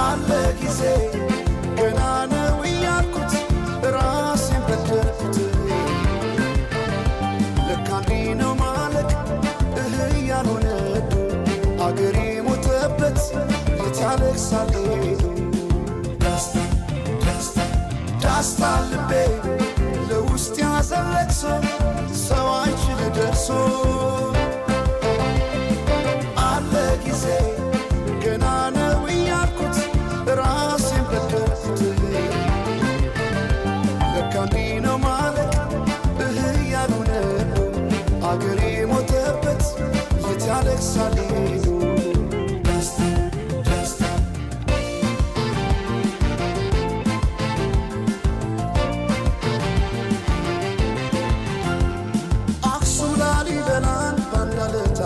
አለ ጊዜ ገና ነው እያልኩት ራሴን በደልኩት ለካ እንዲህ ነው ማለቅ ያልሆነ አገሬ ሞተበት የት ያለቅሳል ዳስታ ልቤ ለውስጥ ያዘን ለቅሶ ሰው አይችል ደርሶ አለ ጊዜ ገና ነው እያልኩት ራሴን በደልኩት ለካ እንዲህ ነው ማለቅ ያልሆነ አገሬ ሞተበት የት ያለቅሳል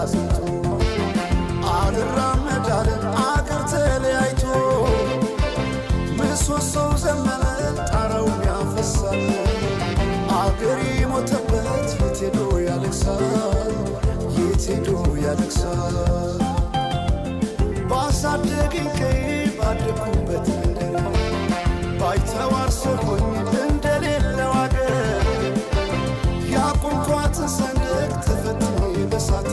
አስንቶ አልራመዳለን አገር ተለያይቶ ምሰሶው ዘመነ ጣራው ያፈሳል አገሬ ሞተበት የት ሄዶ ያለቅሳል የት ሄዶ ያለቅሳል ባሳደገኝ ቀዬ ባደኩበት መንደር ባይተዋር ሰሆኝ እንደሌለው አገር ያቆምኳትን ሰንደቅ ተፈትኜ በሳት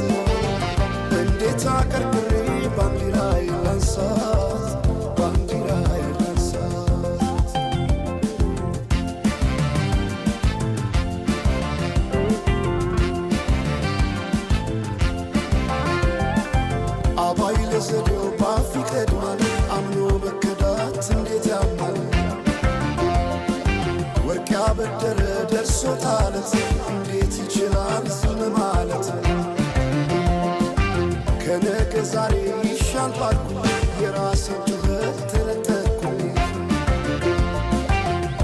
እንዴት አቀርቅሬ ባንዲራዬ ላንሳት ባንዲራዬ ላንሳት አባይ ለዘዴው ባፍ ይቀድማል አምኖ መከዳት እንዴት ያማል ወርቅ ያበደረ ደርሶታለት እንዴት ይችላል ዝም ማለት ከነገ ዛሬ ይሻል ባልኩ የራሴን ጩኸት ተነጠቅኩኝ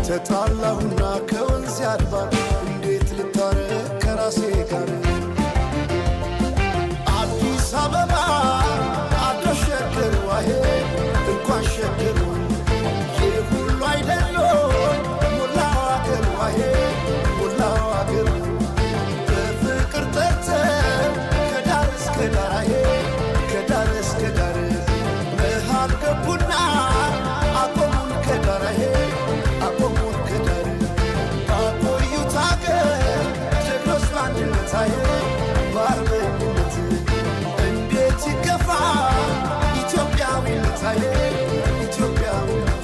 ተጣላሁና ከወንዝ አድባር እንዴት ልታረቅ ከራሴ ጋር አዲስ አበባ አዶ ሸገር ዋሄ እንኳን ሸገር ይህ ሁሉ አይደሎ ሞላው አገር ዋሄ ሞላው አገር በፍቅር ጠርተን ከዳር እስከ ዳር ከዳር እስከ ዳር መሃል ገቡና አቆሙን ከዳር አቆሙን ከዳር ባቆዩት አገር ጀግኖች በአንድነት በአርበኝነት እንዴት ይገፋ ኢትዮጵያዊነት ኢትዮጵያዊነት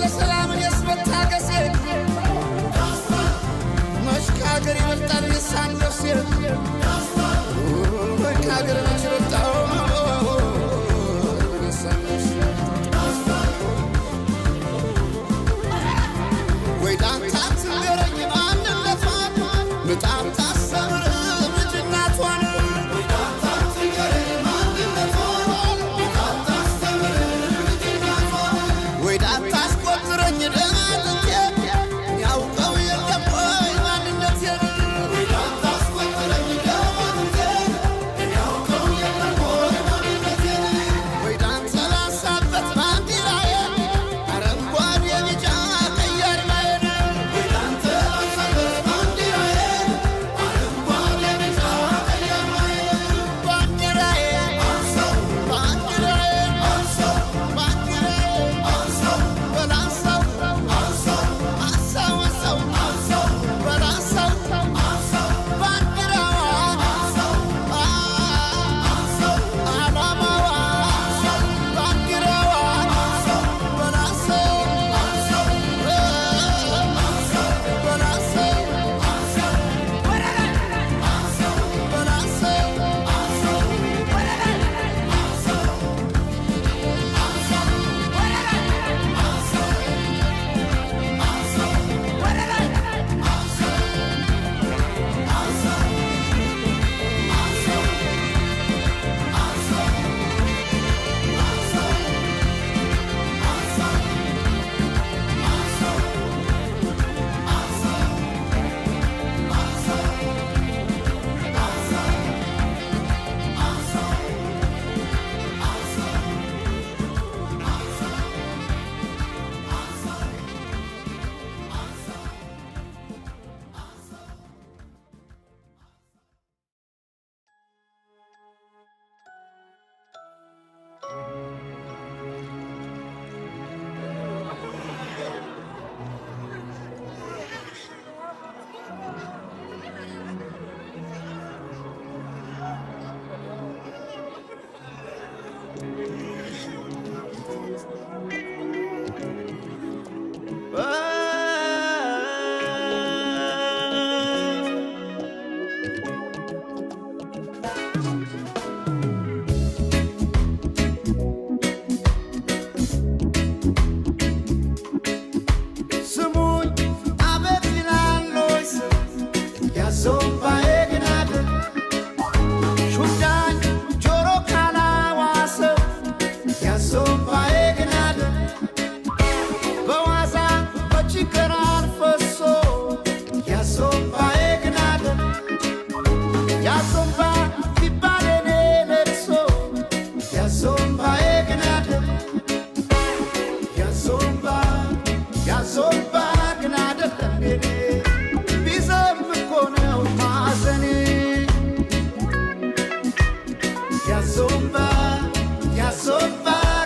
ለሰላም የስመታገሴ መሽካገር ይበልጣል የሳንደርሴ መሽካገር ይበልጣል የሳንደርሴ ወይ ዳንታት ገረኝ አንድነት ያዞምባዬ ግን አይደል ሹዳኝ ጆሮ ካላዋሰው ያዞምባዬ ግን አይደል በዋዛ በችግር አልፈሶ ያዞምባዬ ግን አይደል ያዞምባ ቢባል እኔ ለቅሶ ያዞምባዬ ግን አይደል ያዞምባ ግን አይደለም የኔ ቢዘም እኮ ነው ማዘኔ ያዞምባ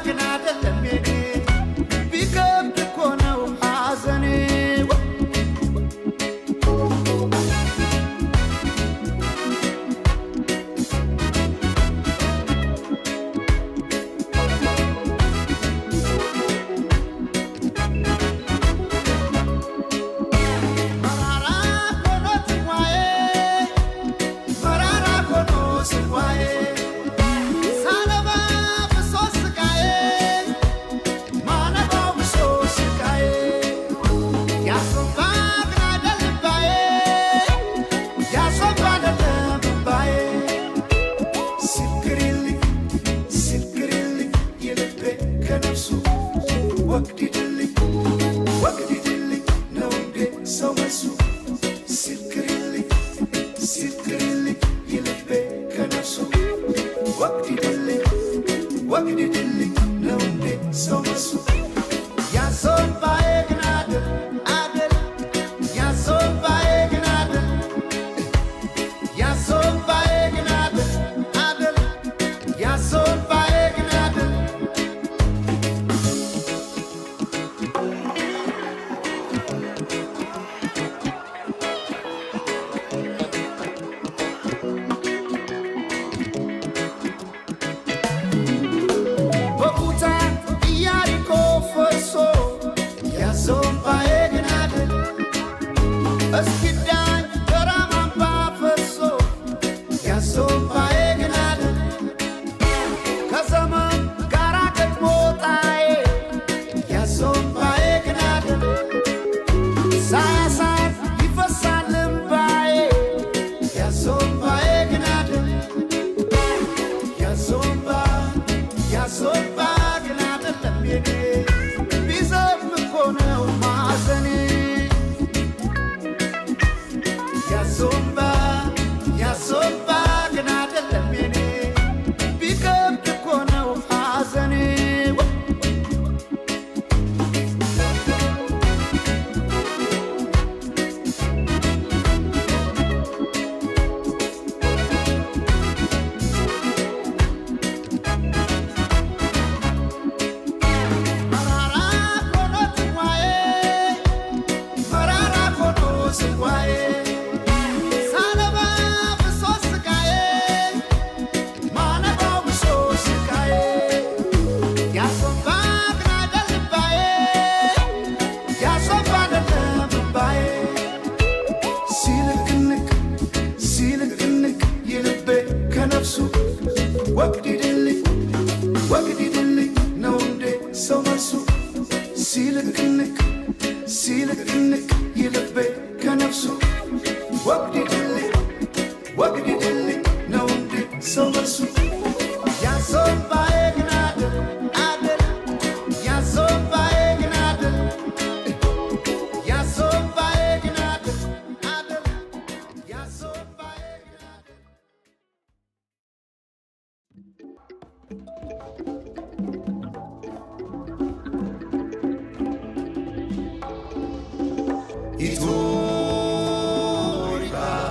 ግን አይደለም የኔ ቢከብድ እኮ ነው ሐዘኔ Itorica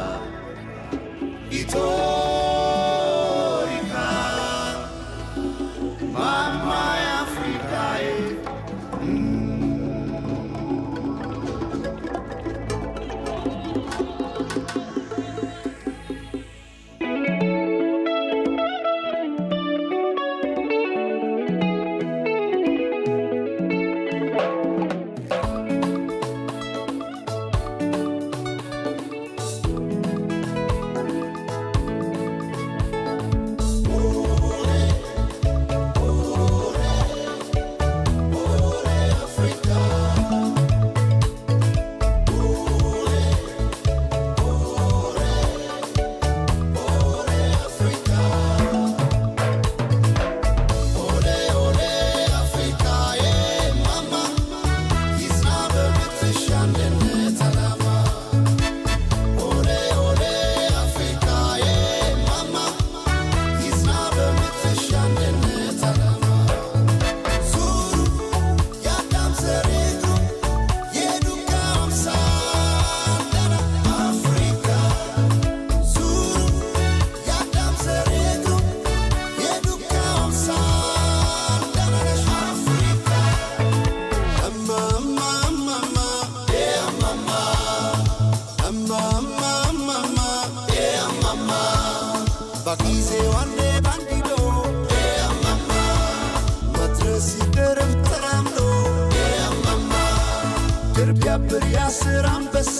የአስር አንበሳ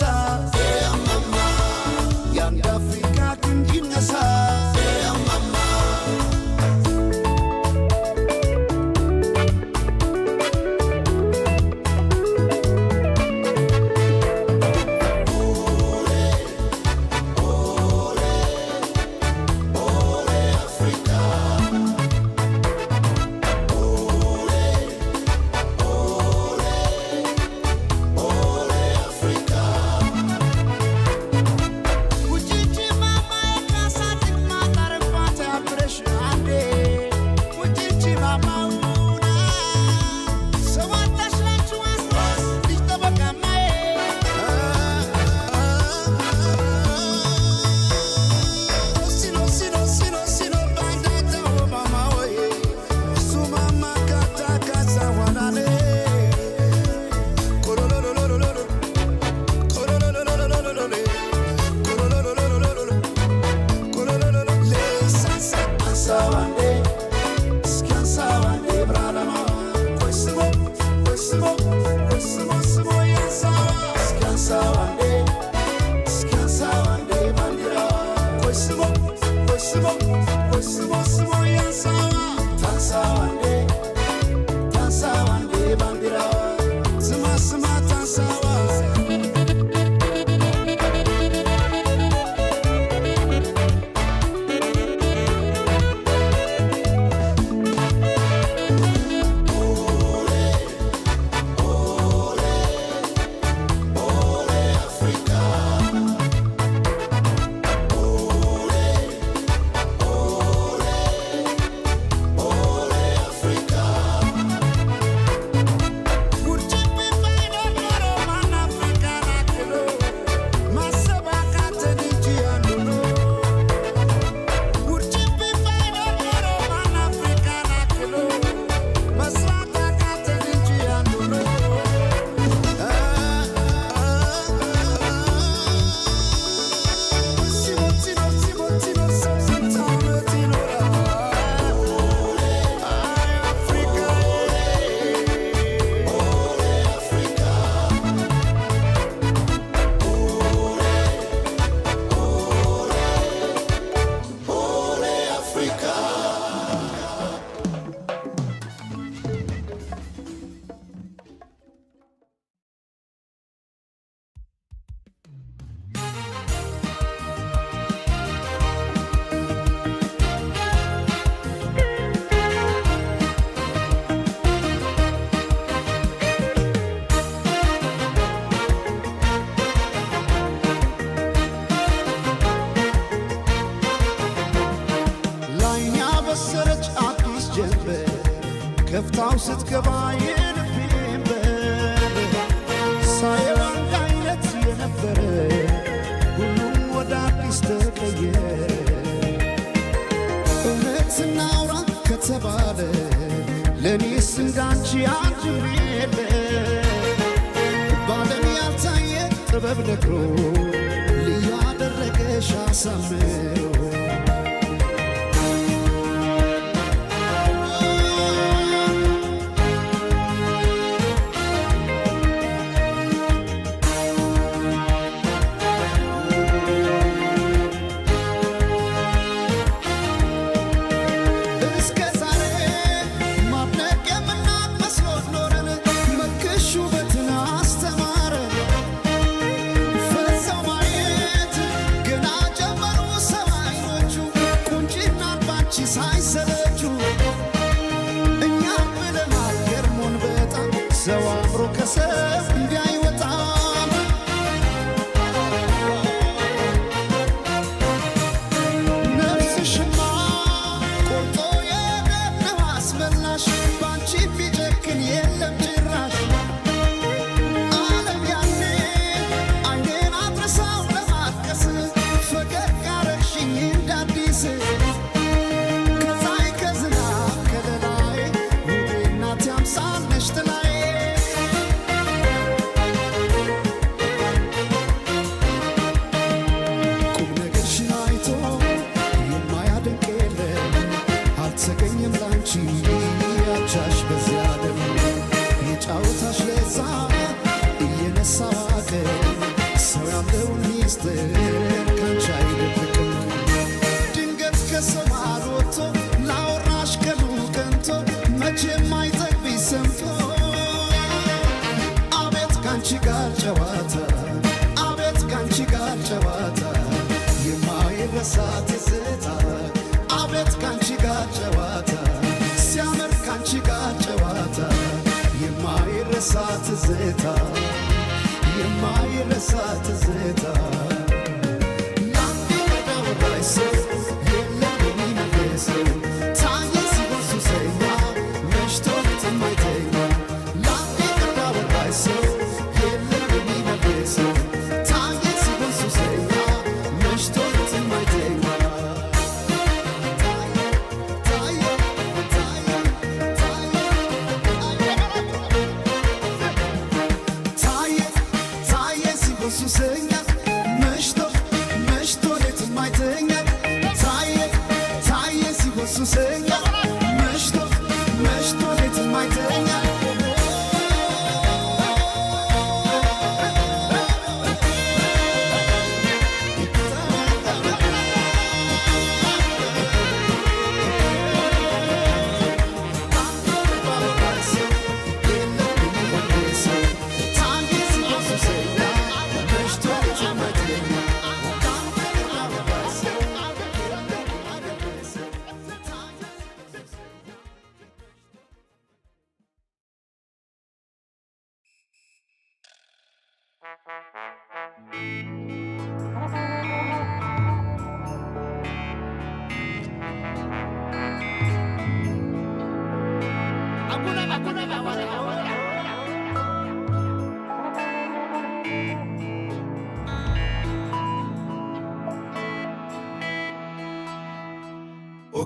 የአንድ አፍሪካ ክንድ ይነሳ ከፍታው ስትገባ የልቤን በር ሳየው አንድ አይነት የነበረ ሁሉም ወደ አዲስ ተቀየረ። እውነት እናውራ ከተባለ ለእኔስ እንዳንቺ አንድም የለ። በዓለም ያልታየ ጥበብ ነግሮ ልዩ አደረገሽ አሳምሮ ሰማይ ሚስጥር ካንቺ አይደብቅም ድንገት ከሰማይ ወጥቶ ላወራሽ ቀኑ ቀንቶ መቼም አይጠግብሽ ሰምቶ አቤት ካንቺ ጋር ጨዋታ አቤት ካንቺ ጋር ጨዋታ የማይረሳ ትዝታ አቤት ካንቺ ጋር ጨዋታ ሲያምር ካንቺ ጋር ጨዋታ የማይረሳ ትዝታ የማይረሳ ትዝታ ላንዴ ወዳወራሽ ሰው የለም የሚመልሰው ታየ ሲሆን ሱሰኛ መሽቶ የማይተኛ ላንዴ ወዳወራሽ ሰው የለም የሚመልሰው ታየ ሲሆን ሱሰኛ መሽቶ የማይተኛ ሱሰኛ መሽቶ መሽቶ ሌት የማይተኛ ታየ ታየ ሲሆን ሱሰኛ መሽቶ መሽቶ ሌት የማይተኛ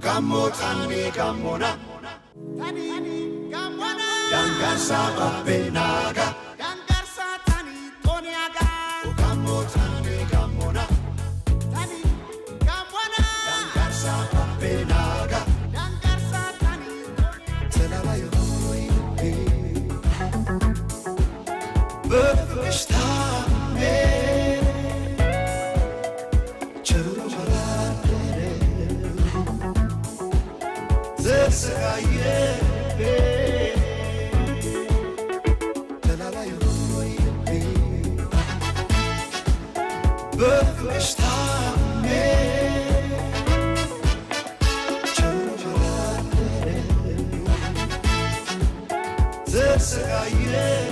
Gammo tani gammona Dangarsa babbenaga Dangarsa tani toniaga Gammo tani gammona Tani gammona Dangarsa babbenaga Dangarsa tani Telalayo Böfüşta me Çarulu çarare Zesgaye Telalayo Böfüşta me Çarulu çarare Zesgaye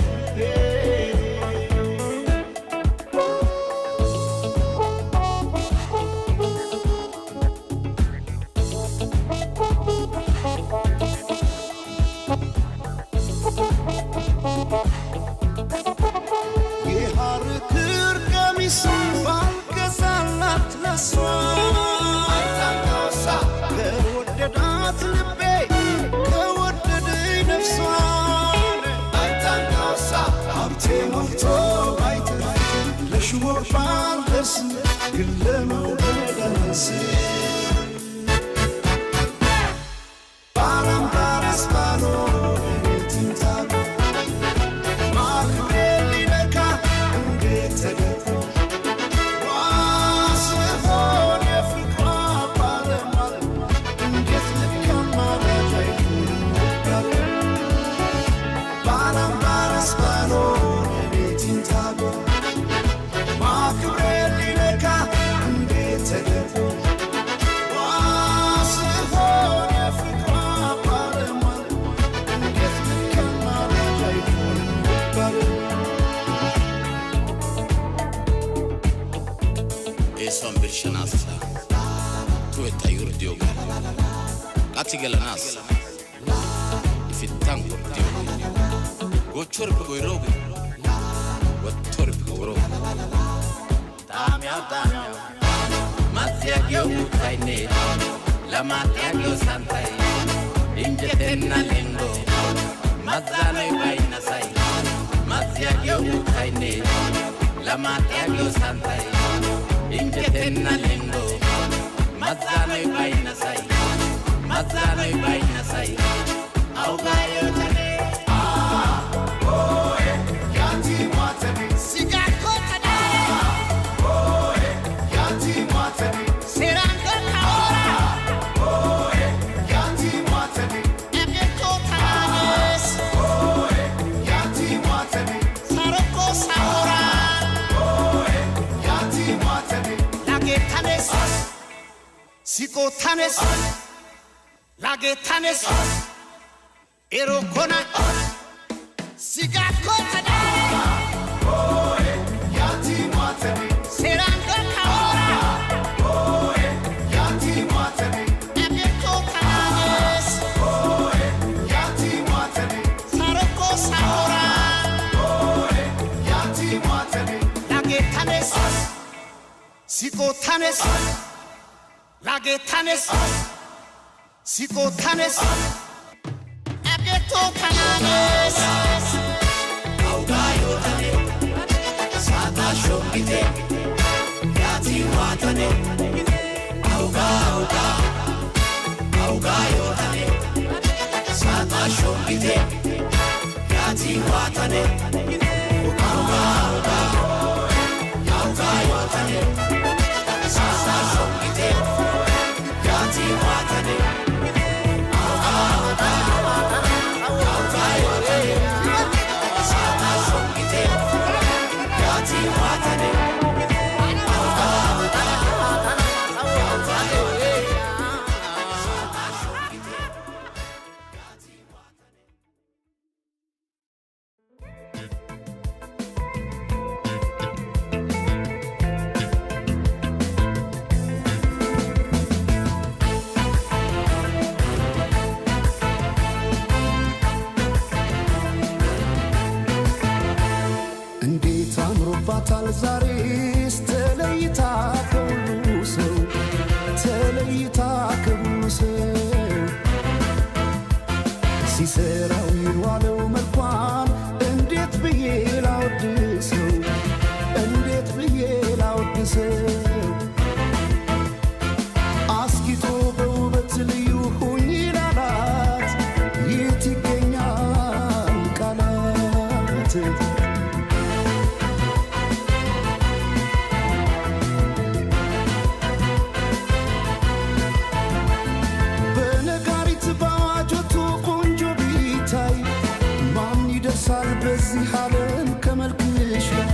Eson bir şanasa Tueta yurdiyoga Katigelanasa Ifittan kurdiyoga Gochorp goyroga Wattorp goyroga Damya Matsiagyo utayne Lamatyagyo santay Injetenna lendo Mazzanoy baynasay Matsiagyo utayne Lamatyagyo santay Injetenna lendo Mazzanoy baynasay Mazzanoy baynasay Augayo tane Siga kota dare ሲቆታነስ ላጌታነስ ኤሮኮና ሲጋኮተዳ ያቲ ማተቤ ሴራንዶ ካሞራ ያቲ ማተቤ አቤቶ ካናነስ ያቲ ማተቤ ሳሮኮ ሳሞራ ያቲ ማተቤ ላጌታነስ ሲቆታነስ ላጌታነስ ሲቆታነስ አቤቶ ካናነስ አውጋዮተኔ ሳታሾጊቴ ያቲ ዋተኔ አውጋ አውጋዮተኔ ሳታሾጊቴ ያቲ ዋተኔ አውጋ አውጋዮተኔ ሳታሾጊቴ ያቲ ዋተኔ እንዴት አምሮባታል ዛሬስ ተለይታ ከሁሉ ሰው ተለይታ ከሁሉ ሰው ሲሰራው ይዋለው መልኳን እንዴት ብዬ ላወድሰው እንዴት ብዬ ላወድሰው አስጊጦ በውበት ልዩ ሁኝ ላላት የት ይገኛል ቃላት በነጋሪት ባዋጆቱ ቆንጆ ቢታይ ማን ይደርሳል በዚህ ዓለም ከመልክሽ ላይ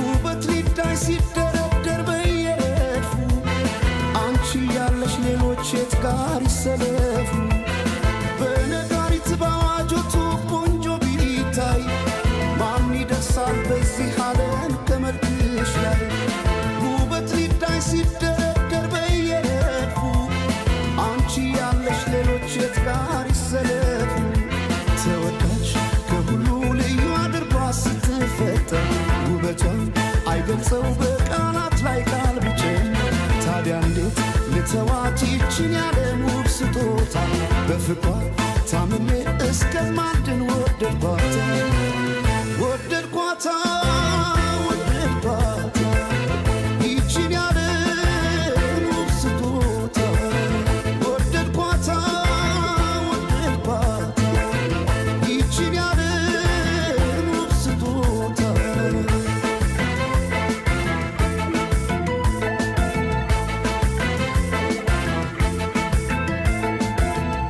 ውበት ሊዳይ ሲደረደር በየረድፉ አንቺ ያለሽ ሌሎች የት ጋር ይሰለፉ በነጋሪት ባዋጆቱ ቆንጆ ቢታይ ማን ይደርሳል በዚህ ዓለም ከመልክሽ ላይ ውበት ሊዳይ ሲደረደር በየረድፉ አንቺ ያለሽ ሌሎች የት ጋር ይሰለፉ ተወዳጅ ከሁሉ ልዩ አድርጓ ስትፈጠር ውበቷን አይገልጸው በቃላት ላይ ቃል ብቸኝ ታዲያ እንዴት ልተዋት ይችን ያለም ውብ ስጦታ በፍቅሯ ታምሜ እስከማድን ወደድኳታ ወደድኳታ ወደድኳታ ይችን ያለም ውብ ስጦታ ወደድኳታ ወደድኳታ ይችን ያለም ውብ ስጦታ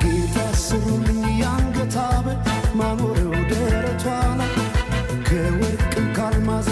ጌታ ስሩልኝ የአንገት ሐብል ማኖረው ደረቷ ላይ ከወርቅ ከአልማዝ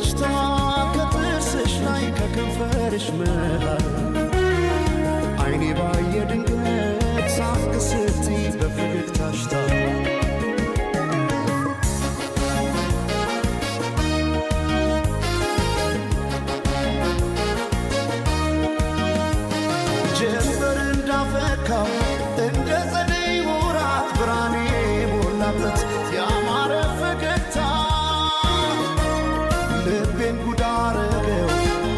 ብልጭታ ከጥርስሽ ላይ ከከንፈርሽ መሃል አይኔ ባየ ድንገት ሳቅ ስትይ በፈገግታሽ ታል ጀንበር እንዳፈካው እንደ ጸደይ ወራት ብርሃኔ ሞላበት ያማረ ፈገግታ ልቤን ጉድ አረገው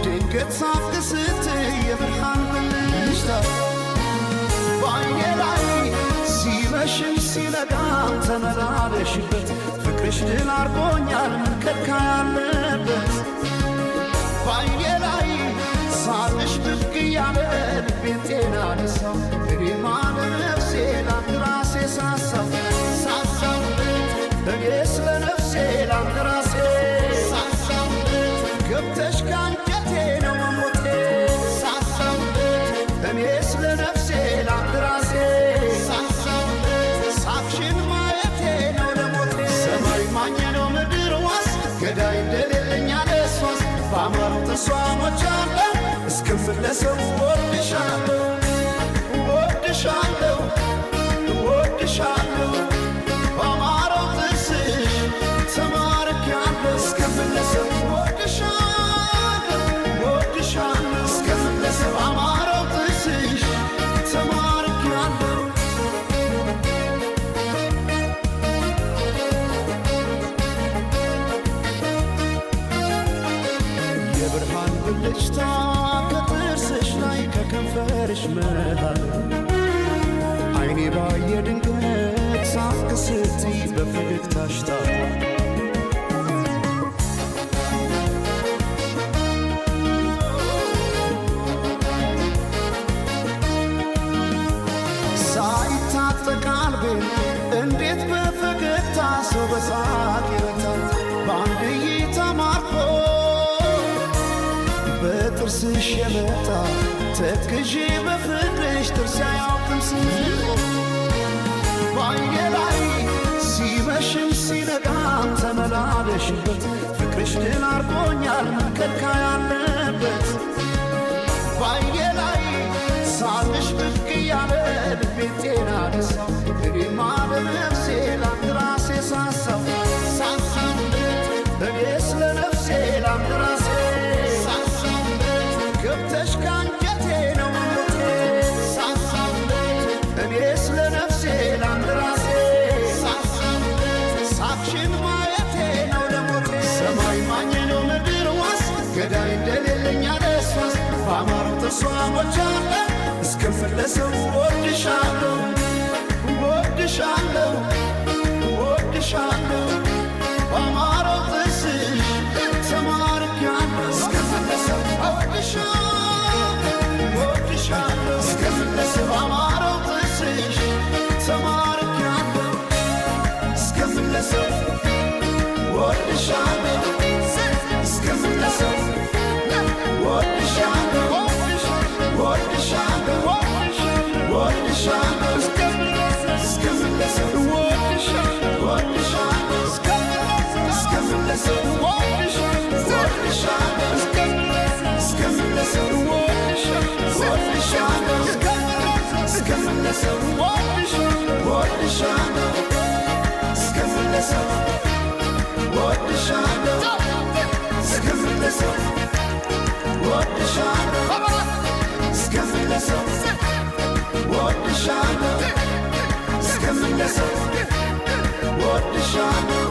ድንገት ሳቅ ስትይ የብርሃን ብልጭታ በዓይኔ ላይ ሲመሽም ሲነጋም ተመላለሽበት ፍቅርሽ ድል አርጎኛል ምን ከልካይ አለበት በዓይኔ ላይ ሳቅሽ ብቅ እያለ ልቤን ጤና ነሳው እኔማ ለነፍሴ ላንድ ራሴ ሳሳው እኔ ስለ ነፍሴ ላንድ ራሴ ገብተሽ ካንጀቴ ነው መሞቴ እኔ ስለ ነፍሴ ላንድ ራሴ ሳቅሽን ማየቴ ነው ለሞቴ ሰማይ ማኘ ነው ምድር ዋስ ገዳይ እንደሌለኛ ለሷስ በአማረው ጥርሷ ሞቻለሁ እስክመለሰው ወድሻለሁ ወድሻለሁ ወድሻለሁ በአማረው ጥርስሽ ተማርኬያለሁ እስክመለሰው ወድሻለሁ ወድሻለሁ እስክመለሰው በአማረው ጥርስሽ ተማርኬያለሁ የብርሃን ብልጭታ ከጥርስሽ ላይ ከከንፈርሽ መሃል አይኔ ባየ ድንገት ሳቅ ስትይ በፈገግታሽ ታል ሳይታጠቅ ቀልቤን እንዴት በፈገግታ ሰው በሳቅ ይረታል በአንድ እይታ ማርኮ በጥርስሽ የመጣ ተክዤ በፍቅርሽ ጥርስ አያውቅም ስንቆ በዓይኔ ላይ ሲመሽም ሲነጋም ተመላለሽበት ፍቅርሽ ድል አርጎኛል ምን ከልካይ አለበት በዓይኔ ላይ ሳቅሽ ብቅ እያለ ልቤን ጤና ነሳው እኔማ ለነፍሴ ላንድ ራሴ ሳሳው እኔ ስለ ነፍሴ ላንድ ራሴ ገብተሽ ካንጀቴ ነው መሞቴ እኔ ስለ ነፍሴ ላንድ ራሴ ሳቅሽን ማየቴ ነው ለሞቴ ሰማይ ማኘ ነው ምድር ዋስ ገዳይ እንደሌለኛ ለሷስ በአማረው ጥርሷ ሞቻለሁ እስክመለሰው ወድሻለሁ ወድሻለሁ ወድሻለሁ በአማረው ጥርስሽ ተማርኬያለሁ እስክመለሰው ወድሻለሁ ወድሻለሁ እስክመለሰው በአማረው ጥርስሽ ተማርኬያለሁ እስክመለሰው ወድሻለሁ እስክመለሰው ወድሻለሁ ወድሻለሁ ወድሻለሁ እስክመለሰው ወድሻለሁ ወድሻለሁ እስክመለሰው ወድሻለሁ እስክመለሰው ወድሻለሁ እስክመለሰው ወድሻለሁ እስክመለሰው ወድሻለሁ እስክመለሰው ወድሻለሁ እስክመለሰው ወድሻለሁ እስክመለሰው ወድሻለሁ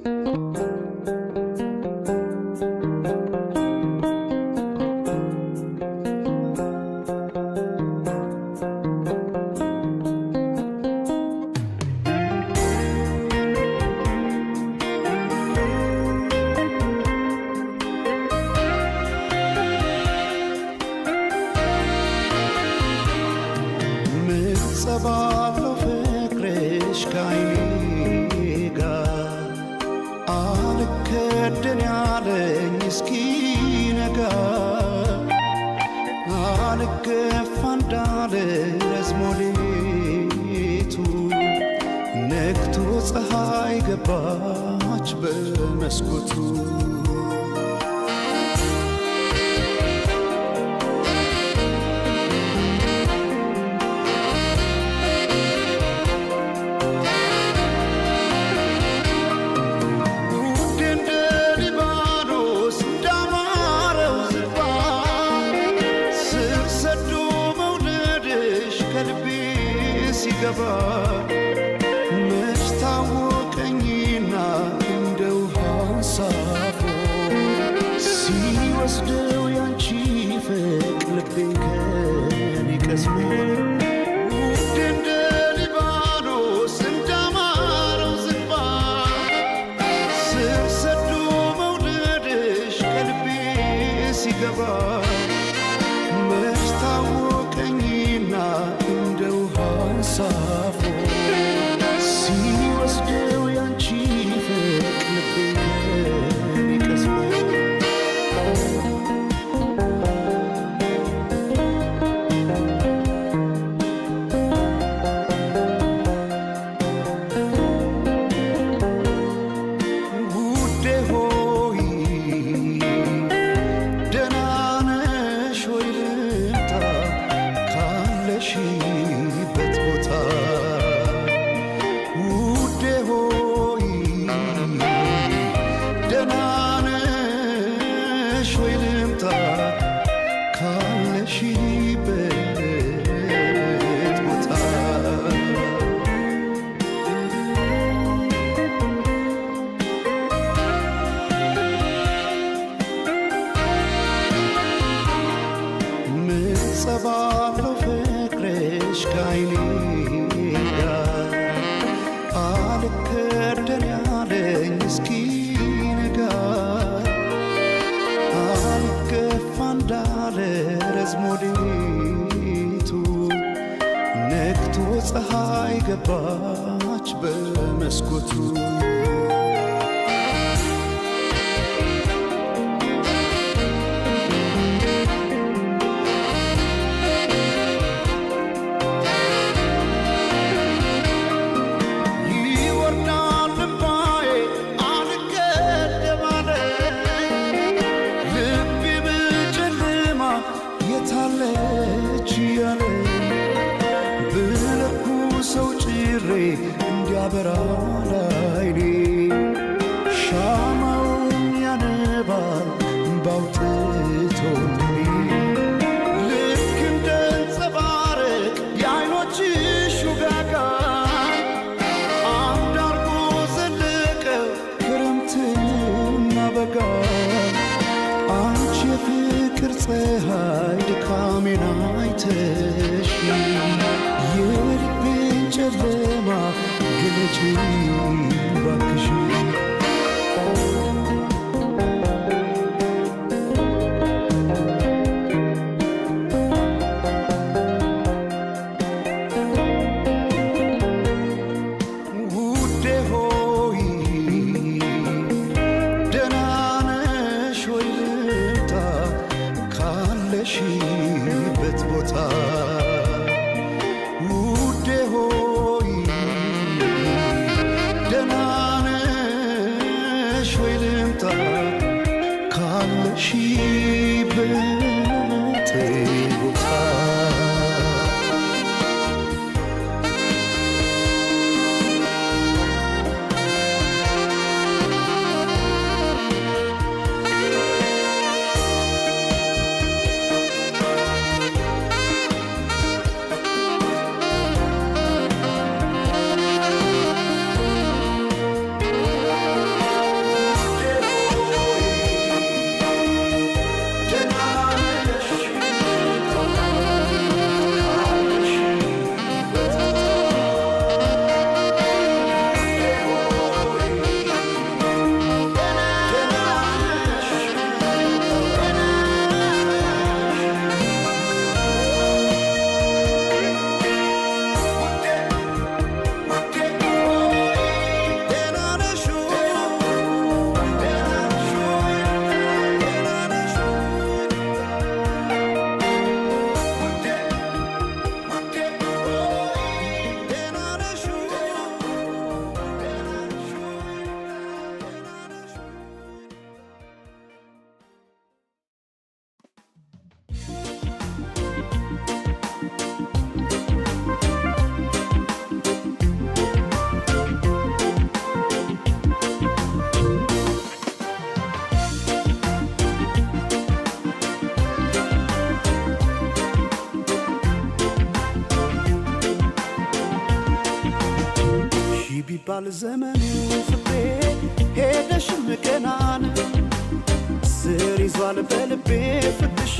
Thank you. ጸባለው ፍቅርሽ ከዓይኔ ጋር አልከደን ያለኝ እስኪነጋ አልገፋ እንዳለ ረዝሞ ሌቱ ነግቶ ፀሐይ ገባች በመስኮቱ ሲገባ መች ታወቀኝና እንደ ውሃ አንሳፎ ሲወስደው ያንቺ ፍቅር ልቤን ከኔ ቀስሞ ውድ እንደ ሊባኖስ እንዳማረው ዝግባ ስር ሰዶ መውደድሽ ከልቤ ሲገባ መች ታወቀኝና እንደ ውሃ አንሳፎ ሲወስደው ያንቺ ፍቅር ልቤን ከኔ ቀስሞ ውዴ ሆይ ደህና ነሽ ወይ ልምጣ ካለሽበት ቦታ ውዴ ሆይ ደህና ነሽ ወይ ልምጣ ካለሽበት ቦታ ምን ጸባለው ፍቅርሽ ከዓይኔ ጋር አልከደን ያለኝ እስኪነጋ አልገፋ እንዳለ ረዝሞ ሌቱ ነግቶ ፀሐይ ገባች በመስኮቱ ይወርዳል እምባዬ አልገደብ አለ ልቤ በጨለማ የታለች ያለ ብለኩሰው ጭሬ እንዲያበራ ላይኔ ሻማውን ያነባል እምባው ጥቶልኝ ልክ እንደ አንጸባረቅ የዓይኖችሽ ውጋጋን አንድ አርጎ ዘለቀው ክረምትና በጋ አንቺ የፍቅር ፀሐይ ድካሜን አይተሽ የልቤን ጨለማ ግለጪ ባክሽ ውዴ ሆይ ደህና ነሽ ወይ ልምጣ ካለሽበት ቦታ ውዴ ሆይ ደህና ነሽ ወይ ልምጣ ካለሽበት ቦታ ቢባል ዘመኑ ፍቅሬ ሄደሽም ገና ነው ስር ይዟል በልቤ ፍቅርሽ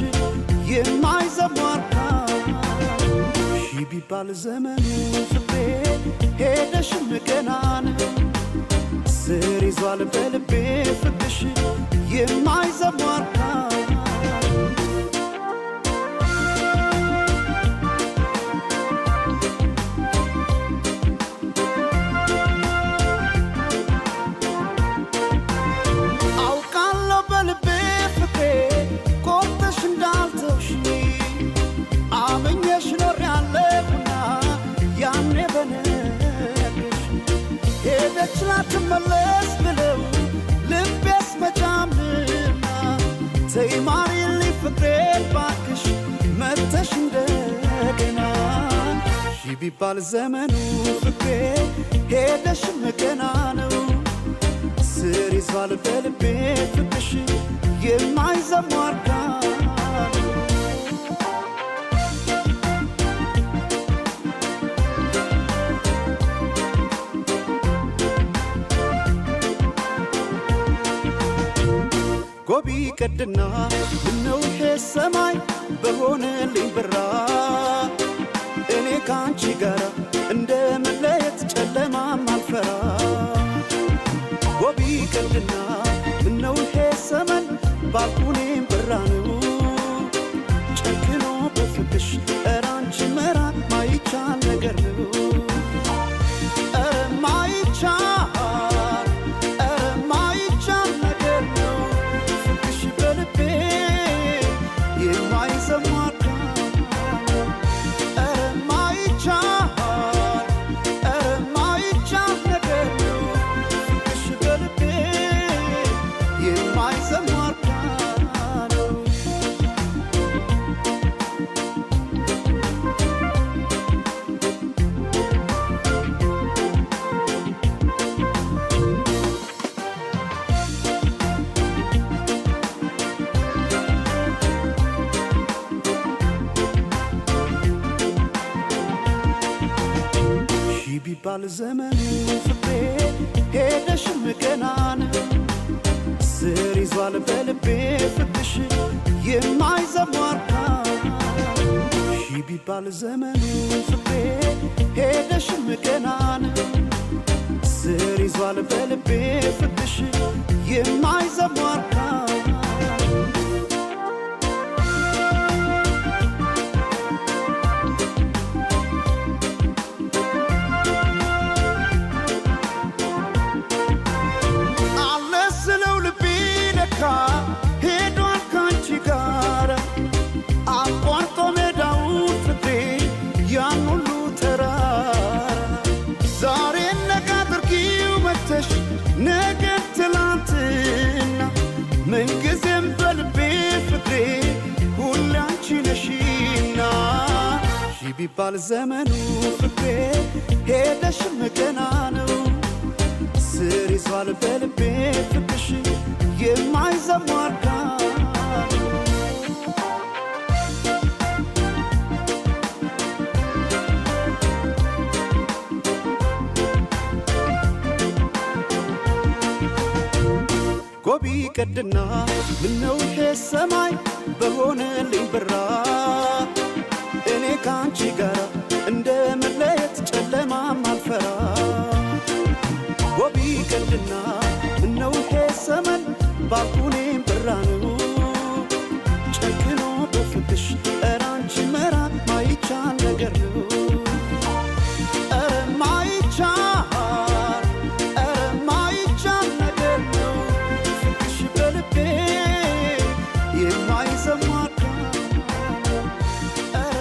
የማይዘሟርካ ሺ ቢባል ዘመኑ ፍቅሬ ሄደሽም ገና ነው ስር ይዟል በልቤ ፍቅርሽ የማይዘሟርካ ትመለስ ብለው ልቤስ መጫምና ተይ ማሪልኝ ፍቅሬን ባክሽ መተሽ እንደገና ሺ ቢባል ዘመኑ ፍቅሬ ሄደሽም ገና ነው ስር ይዟል በልቤ ፍቅርሽ የማይዘሟርካ ጎቢ ቀድና ምነው ይሄ ሰማይ በሆነልኝ ብራ እኔ ካንቺ ጋር እንደ መለየት ጨለማም አልፈራ ጎቢ ቀድና ምነው ይሄ ሰማይ ባልኩኔም ብራ ነው ጨክኖ በፍቅሽ ኧረ አንቺ መራቅ ማይቻል ነገር ነው ኧረ ማይቻል ቢባል ዘመኑ ፍቅሬ ሄደሽም ገና ነው ስር ይዟል በልቤ ፍቅርሽ የማይዘሟርካ ሺ ቢባል ዘመኑ ፍቅሬ ሄደሽም ገና ነው ስር ይዟል በልቤ ፍቅርሽ የማይዘሟርካ ሄዷል ካንቺ ጋር አቋርጦ ሜዳውን ፍቅሬ ያን ሁሉ ተራራ ዛሬ ነገ አድርጊው መተሽ ነገ ትላንትና ምንጊዜም በልቤ ፍቅሬ ሁሌ አንቺ ነሽና ሺ ቢባል ዘመኑ ፍቅሬ ሄደሽም ገና ነው ስር ይዟል በልቤ ፍቅርሽ የማይዘሟርካ ጎቢ ቀድና ምነው ይሄ ሰማይ በሆነልኝ ብራ እኔ ካንቺ ጋር እንደ መለየት ጨለማም አልፈራ ጎቢ ቀድና ምነው ይሄ ሰመን ባልኩኔም ብራ ነው ጨክኖ በፍቅሽ ኧረ አንቺ መራቅ ማይቻል ነገር ነው ኧረ ማይቻል ነገር ነው ፍቅሽ በልቤ የማይዘሟርካ ኧረ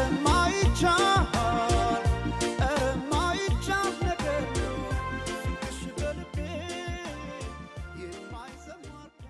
ማይቻል ነገር ነው ፍቅሽ በልቤ የማይዘሟርካ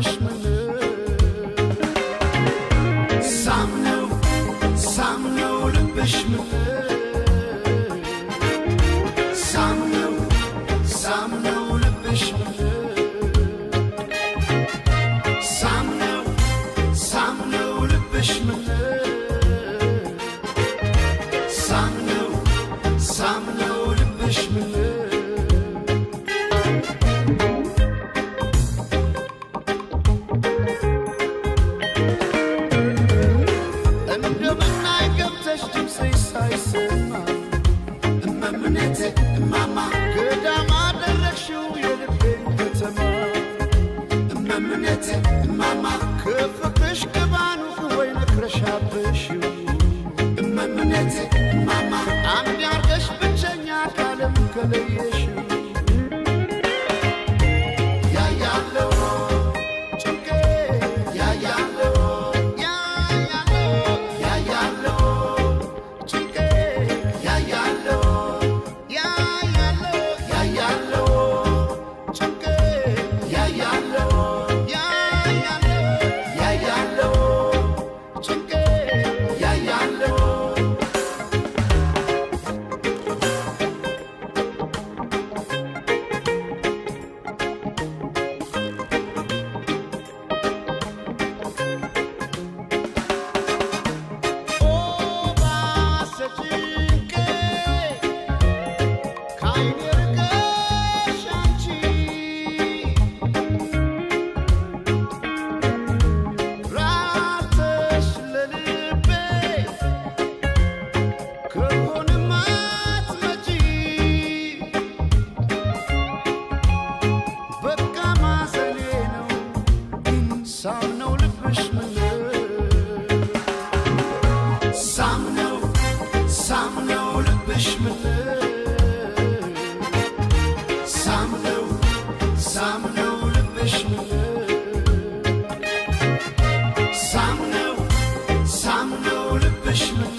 ልብሽ ምን ሳምነው ሳምነው ልብሽ ምን ሳምነው ሳምነው ልብሽ ምን ሳምነው ሳምነው ልብሽ ምን ሳምነው ሳምነው ልብሽ ምን እንደምናይ ገብተሽ ድምፅሽ ሳይሰማ እመምኔቴ እማማ ገዳም አደረግሽው የልቤን ከተማ እመምኔቴ እማማ ከፍቅርሽ ገባኑ ወይ ነክረሻብሽው እመምኔቴ እማማ አንድ ያርገሽ ብቸኛ ካለም ከለየሽው ያያለው ጭንቄ ያያለው ያያለው ጭንቄ ያያለው ያያለው ጭንቄ ያያለው ያያለው ጭንቄ ያያለው ሳምነው ልብሽ ምን ሳምነው ሳምነው ልብሽ ምን ሳምነው ሳምነው ልብሽ ምን ሳምነው ሳምነው ልብሽ ምን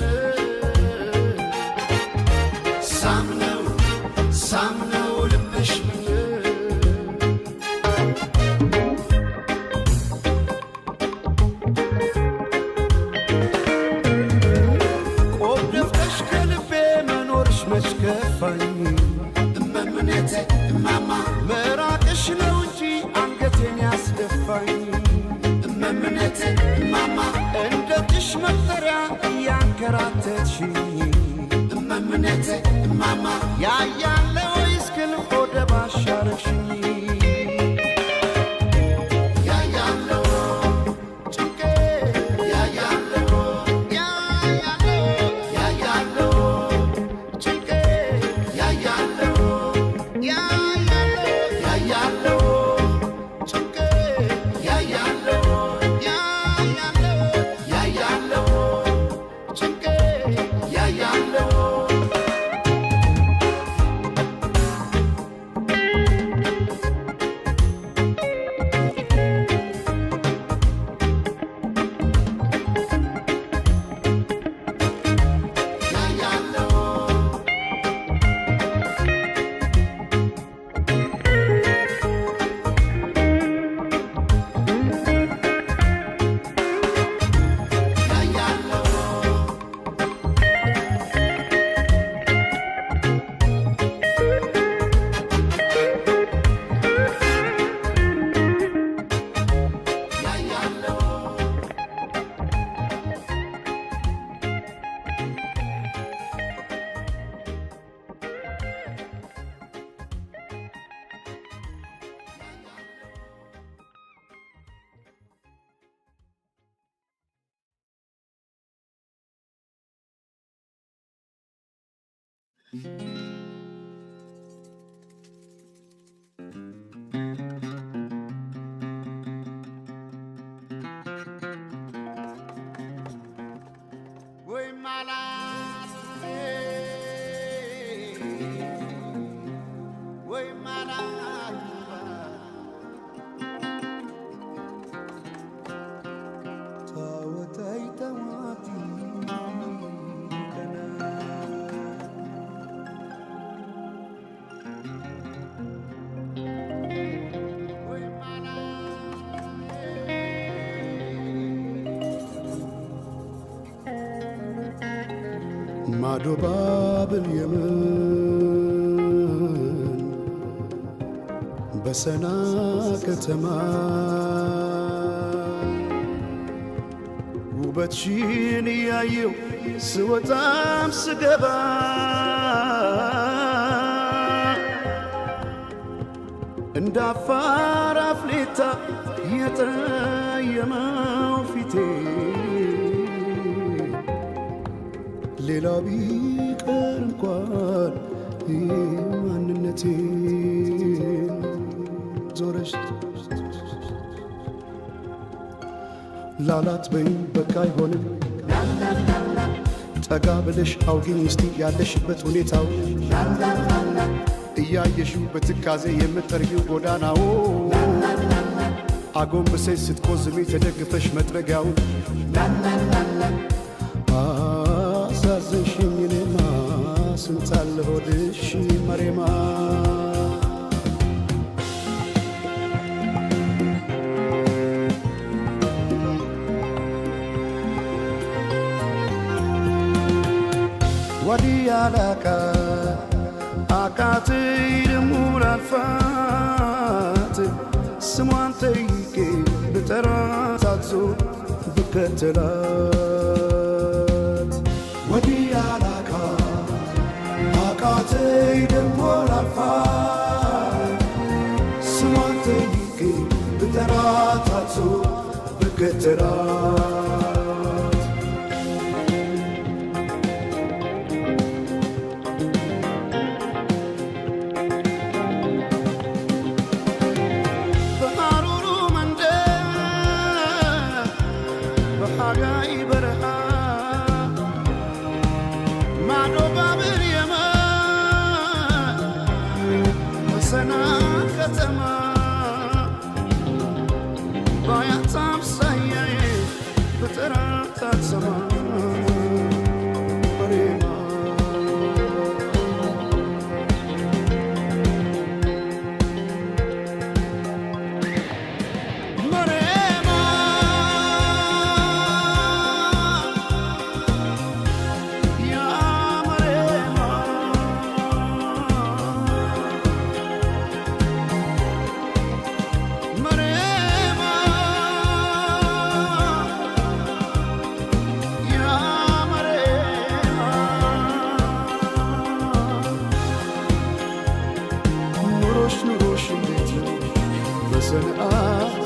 ሳምነው ሳምነው ልብሽ ምን መችከፋኝ እመምኔቴ እማማ መራቅሽ ነው እንጂ አንገቴን ያስደፋኝ እመምኔቴ እማማ እንደ ጥሽ መጠሪያ እያንከራተትሽኝ እመምኔቴ እማማ ያያለ ወይስ ግን ሆደ ባሻረግሽኝ ያያለው ጭንቄ ያያለው ያያለው Way my last way my ማዶ ባብል የመን በሰና ከተማ ውበትሽን እያየው ስወጣም ስገባ እንደ አፋር አፍሌታ የጠየመው ፊቴ ሌላው ቢቀር እንኳን ማንነቴ ዞረሽ ላላት በይም በቃ አይሆንም ጠጋ ብለሽ አውጊኝ እስቲ ያለሽበት ሁኔታው እያየሽው በትካዜ የምትጠርጊው ጎዳናው አጎንብሰሽ ስትቆዝሚ ተደግፈሽ መጥረጊያውን አሳዘንሽኝ እኔማ ስንታለ ሆድሽ መሬማ ወዲያላካ አቃተይ ደሞ ላልፋት ስሟን ጠይቄ ብጠራት አትዞ ብከተላት ወዲያላካ አቃተይ ደሞ ላልፋት ስሟን ጠይቄ ብጠራት አትዞ ብከተላት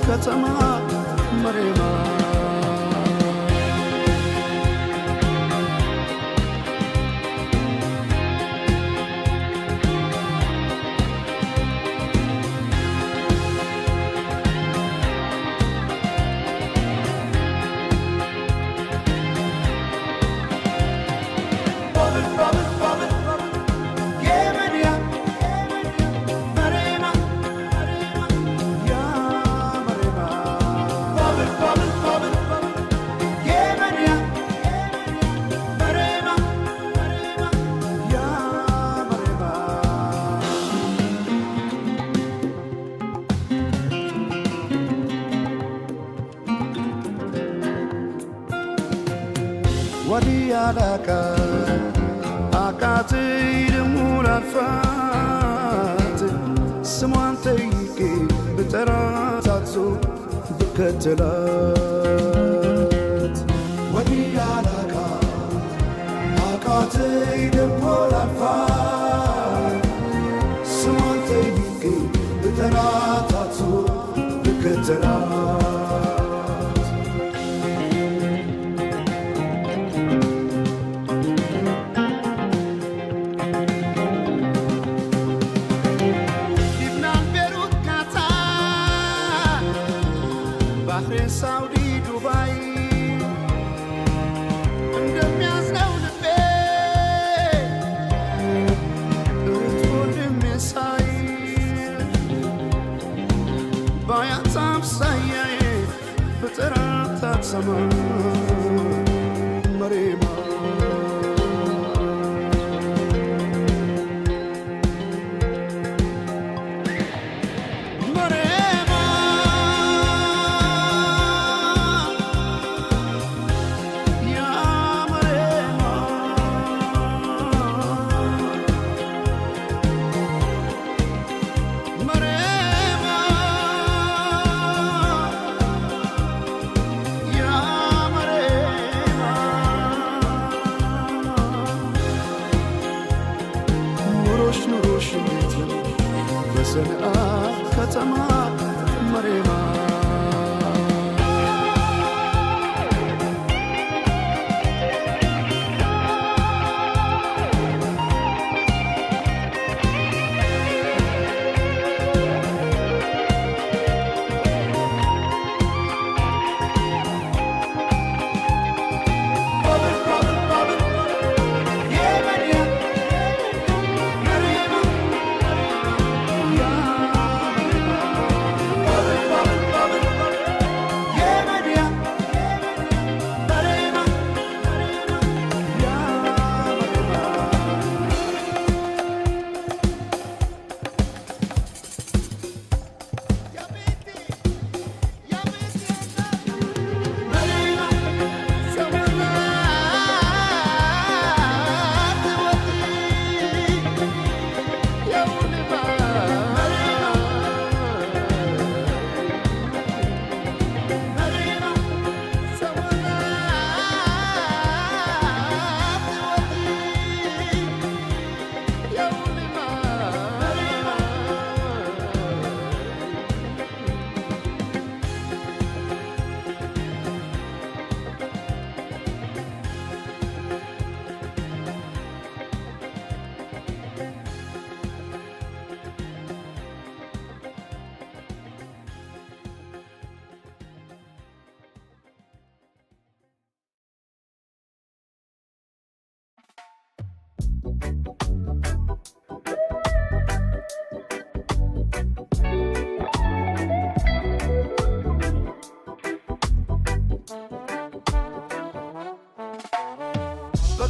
ከተማ መሬማ ወዲያላካ አቃተይ ደሞ ላልፋት ስሟን ጠይቄ ብጠራት አትዞ ብከተላት ወዲያላካ አቃተይ ደሞ ላልፋት ስሟን ጠይቄ ብጠራት አትዞ ብከተላት ሳውዲ ዱባይ እንደሚያዝነው ልቤ እትወድም የሳይ ባያት አምሳያዬ ብጠራት አትሰማ መሬማ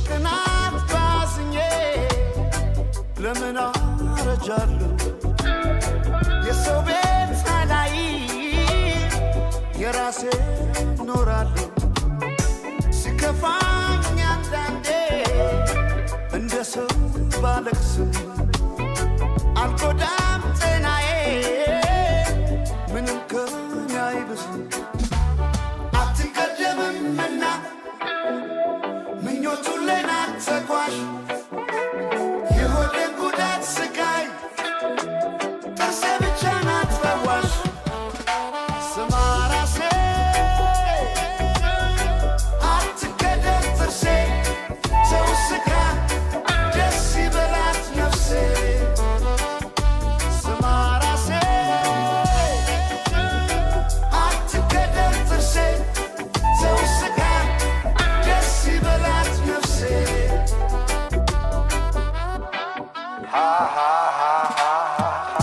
በቅናት ባዝኜ ለምን አረጃለሁ የሰው ቤት ሳላይ የራሴ ኖራለሁ ሲከፋኝ አንዳንዴ እንደ ሰው ባለቅስም አልጎዳም ጤናዬ ምንም ከኔ አይብስም አትቀደምምና ምኞቱን ለናት ተጓዥ የሆዴን ጉዳት ስቃይ ጥርሴ ብቻ ናት ፈዋሽ ስማ ራሴ አትቀደም ጥርሴ ሰው ስጋ ደስ ይበላት ነፍሴ ስማ ራሴ አትቀደም ጥርሴ ሰው ስጋ ደስ ይበላት ነፍሴ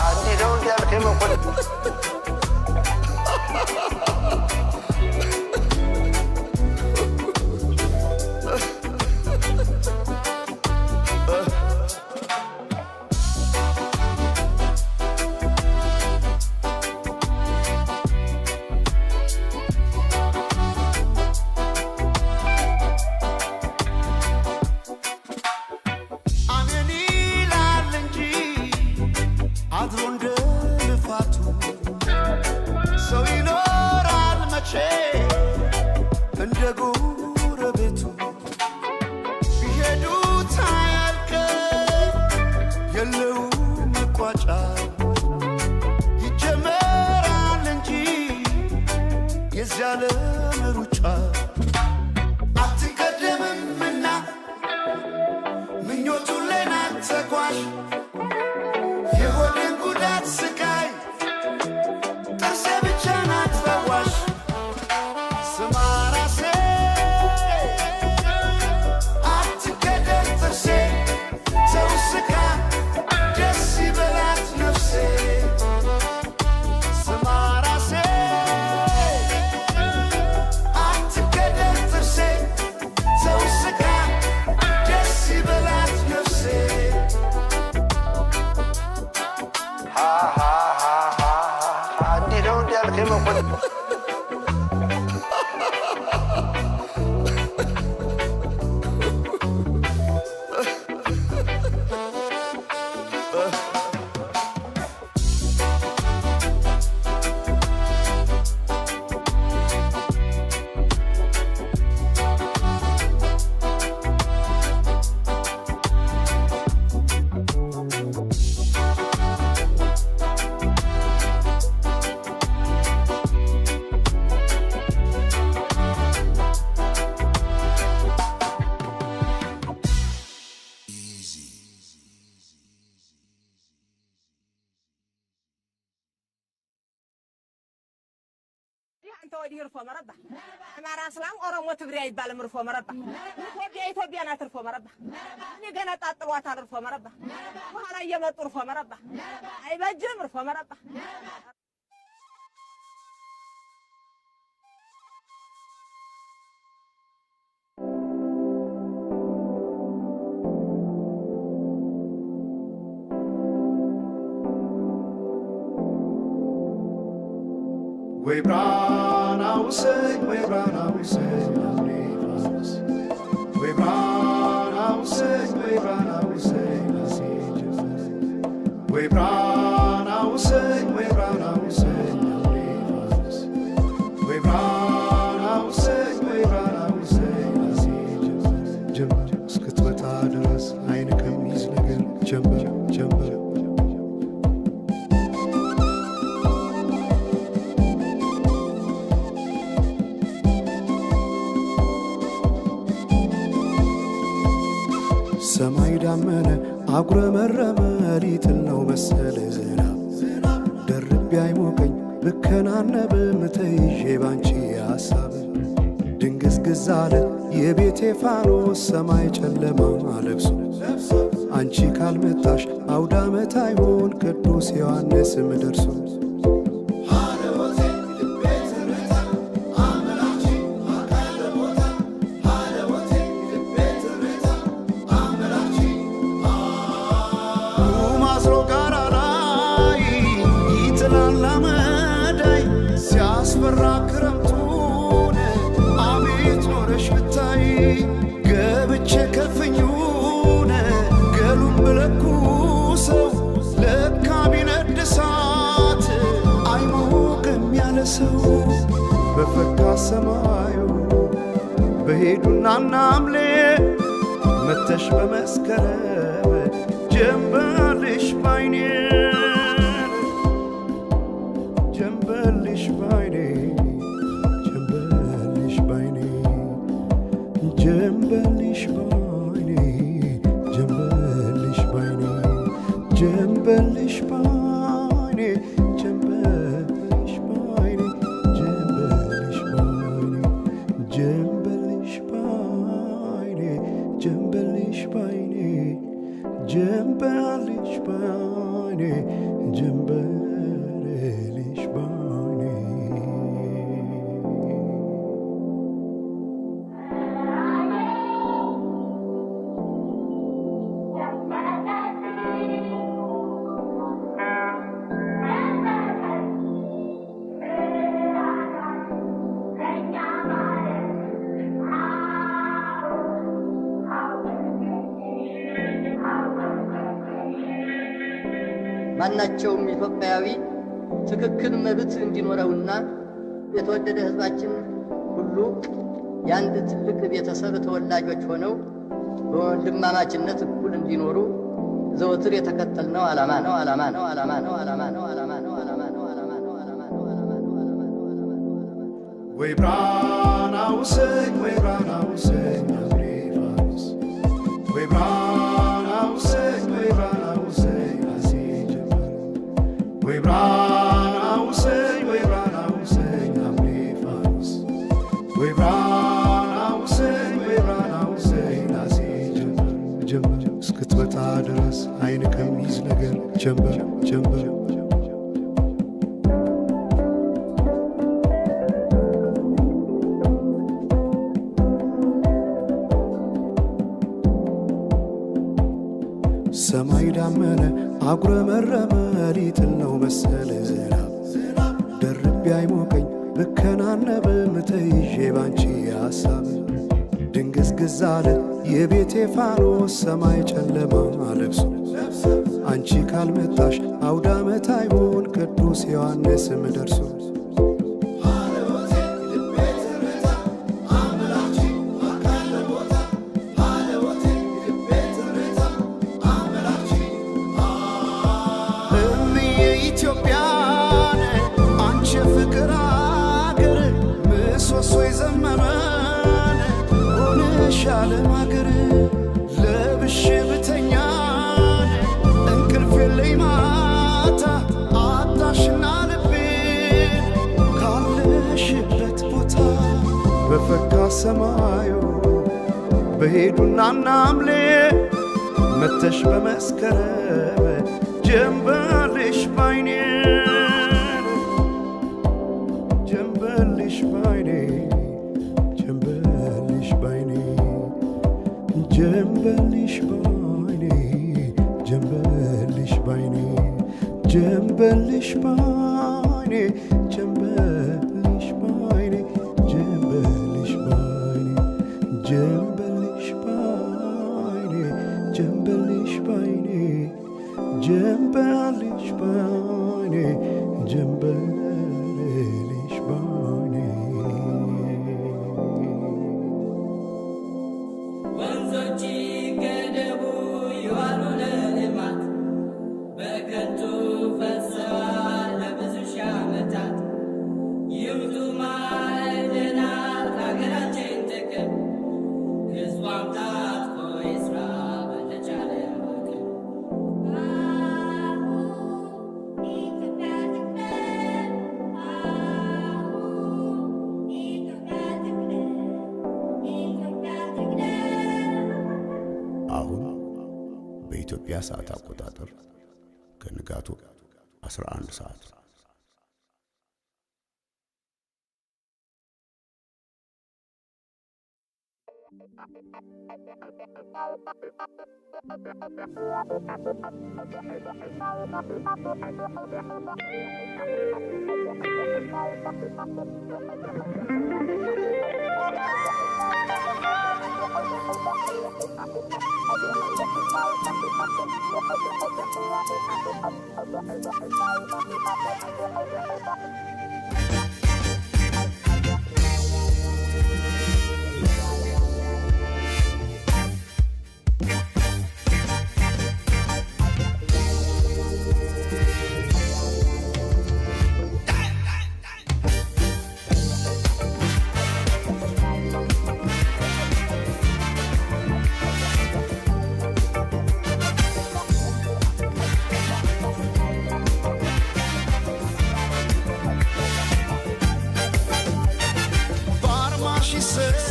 እንዲህ ነው እንዲያልክ የመቆል አሜን ይላል እንጂ አድሮ እንደ ልፋቱ ሰው ይኖራል መቼ እንደ ጎረቤቱ ቢሄዱት አያልቅም የለው መቋጫ ይጀመራል እንጂ የዚህ ዓለም ሩጫ አትቀደምምና ምኞቱን ለናት ተጓዥ የሆዴን ጉዳት ስቃይ ጥርሴ ብቻ ናት ፈዋሽ ስማ ራሴ አትቀደም ጥርሴ ሰው ስጋ ደስ ይበላት ነፍሴ ስማ ራሴ አትቀደም ጥርሴ ሰው ስጋ ደስ ይበላት ነፍሴ እንዲህ ነው እንዲያልክ የመቆል አንተ ወዲህ እርፎ መረባ አማራ እስላም ኦሮሞ ትግሬ አይባልም እርፎ መረባ ኢትዮጵያ ናት እርፎ መረባ እኔ ገና ጣጥሏታል እርፎ መረባ በኋላ እየመጡ እርፎ መረባ አይበጅም እርፎ መረባ ወይ ብራና ውሰኝ ወይ ብራና ውሰኝ ናፍሬፋስ ወይ ብራና ውሰኝ ወይ ብራና ውሰኝ ናሲጅስ ወይ ብራና ውሰኝ ወይ ብራና ውሰኝ ናፍሬፋስ ወይ ብራና ውሰኝ ወይ ብራና ውሰኝ ናሲጅስ ጀምር እስክትመጣ ድረስ አይን ከሚይዝ ነገር ጀምር ጀምር ሰማይ ዳመነ አጉረመረመ ሊጥል ነው መሰለ ዝናብ ደርቤ አይሞቀኝ ብከናነብም ተይዤ ባንቺ ሐሳብ ድንግዝግዝ አለ የቤቴ ፋኖስ ሰማይ ጨለማ ለብሶ አንቺ ካልመጣሽ አውደ ዓመት አይሆን ቅዱስ ዮሐንስም ደርሶ በፈካ ሰማዩ በሄዱና ናምሌ መተሽ በመስከረም ጀንበልሽ ባይኔ ጀንበልሽ ባይኔ ጀንበልሽ ባይኔ ጀንበልሽ ባይኔ ጀንበልሽ ባይኔ ጀንበልሽ ባይኔ ጀንበልሽ ባይኔ ጀንበልሽ ባይኔ ጀንበልሽ ባይኔ ጀንበልሽ ባይኔ ጀንበልሽ ባይኔ ጀንበልሽ ባይኔ ማናቸውም ኢትዮጵያዊ ትክክል መብት እንዲኖረውና የተወደደ ሕዝባችን ሁሉ የአንድ ትልቅ ቤተሰብ ተወላጆች ሆነው በወንድማማችነት እኩል እንዲኖሩ ዘወትር የተከተልነው ዓላማ ነው ዓላማ ነው ዓላማ ነው ዓላማ ነው ዓላማ ነው ዓላማ ነው ዓላማ ነው ዓላማ ነው ዓላማ ነው ዓላማ ነው ዓላማ ነው ዓላማ ነው ወይ ብራና ውሰኝ ወይ ብራና ውሰኝ አብሬፋስ ወይ ብራና ውሰኝ ወይ ብራና ውሰኝ አሴ ጀመር ወይ ብራና ውሰኝ ወይ ብራና ውሰኝ አብሬፋስ ወይ ብራና ውሰኝ ወይ ብራና ውሰኝ አሴ ጀመር ጀመር እስክትመጣ ድረስ አይን ከሚይዝ ነገር ጀመር ጀመር ሰማይ ዳመነ አጉረመረመ ሊጥል ነው መሰለ ዝናብ ደርቤ አይሞቀኝ ብከናነብ ምተይዤ ባንቺ ሐሳብ ድንግዝግዝ አለ የቤቴ ፋኖስ ሰማይ ጨለማ ለብሶ አንቺ ካልመጣሽ አውደ ዓመት አይሆን ቅዱስ ዮሐንስም ደርሶ ኢትዮጵያን አንቺ ፍቅር አገር ምሰሶ የዘመመን ሆነሻል ማገር ለብሼ ብተኛን እንቅልፍ የለኝ ማታ አጣሽና ልቤን ካለሽበት ቦታ በፈካ ሰማዩ በሄዱና ናምሌ መተሽ በመስከረም ጀንበልሽ ባይኔ ጀንበልሽ ባይኔ ጀንበልሽ ባይኔ ጀንበልሽ ባይኔ ጀንበልሽ ባይኔ ጀንበልሽ ባይኔ ጀንበልሽ ባይኔ ጀንበልሽ ባይኔ ጀንበልሽ ባይኔ ጀንበልሽ ባይኔ ጀንበልሽ ባይኔ ጀንበልሽ ባይኔ ወንዞች ገደቡ ይዋሉ ለልማት በከንቱ ፈሰዋል ለብዙ ሺህ ዓመታት ይምጡ ማዕድናት ለሀገራችን ጥቅም ሕዝቧም ታጥቆ ይስራ በተቻለ አቅም አሁን በኢትዮጵያ ሰዓት አቆጣጠር ከንጋቱ 11 ሰዓት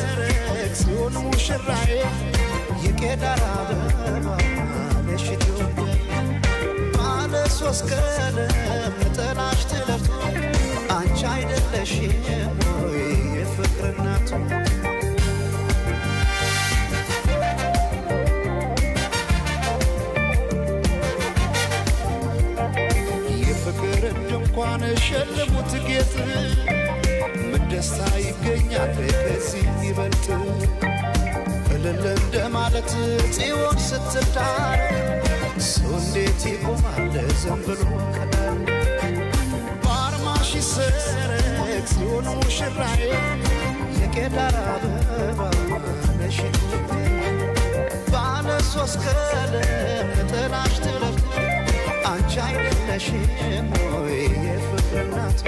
ሰርግ ሲሆን ሙሽራዬ የቄዳር አበባ ነሽ ኢትዮጵያ ባለ ሶስት ቀለም ነጠላሽ ትለቱ አንቺ አይደለሽም ወይ የፍቅር እናቱ የፍቅርን ድንኳን ሸልሙት ጌጥ ምን ደስታ ይገኛል ከዚህ ይበልጥ እልል እንደ ማለት ጽዮን ስትዳር ሰው እንዴት ይቆማል ዝም ብሎ ከዳር በአርማሽ ይሰረግ ጽዮን ሙሽራዬ የቄዳር አበባ ነሽ ኢትዮጵያ ባለ ሶስት ቀለም ነጠላሽ ትለብት አንቺ አይደለሽም ወይ የፍቅር እናቱ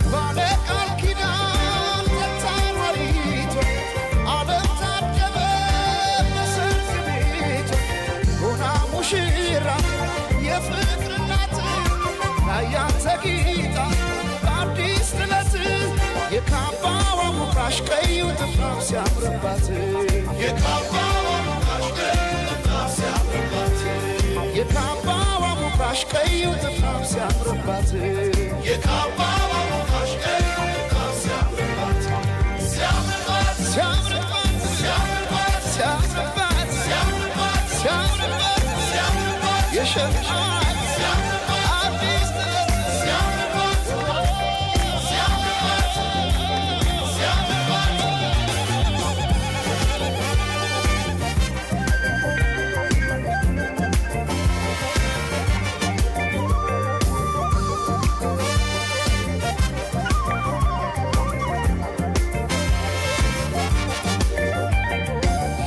ባለ ቃል ኪዳን ተታወሪቶ ዓለም ታደበ በሰርግ ቤቶ ሆና ሙሽራ የፍቅር እናት ላያንተ ጌጣ በአዲስ ጥለት የካባዋ ሙቃሽ ቀዩ ጥፍራፍ ሲያምርባት የካባዋ ሙቃሽ ቀዩ ጥፍራፍ ሲያምርባት የካባዋ ሙቃሽ ቀዩ ጥፍራፍ ሲያምርባት የካባዋ ሙቃሽ ቀዩ ጥፍራፍ ሲያምርባት ሲያምርባት ሲያምርባት ሲያምርባት ሲያምርባት ሲያምርባት ሲያምርባት ሲያምርባት የሸምዓት ሲያምርባት አዲስ ጥለት ሲያምርባት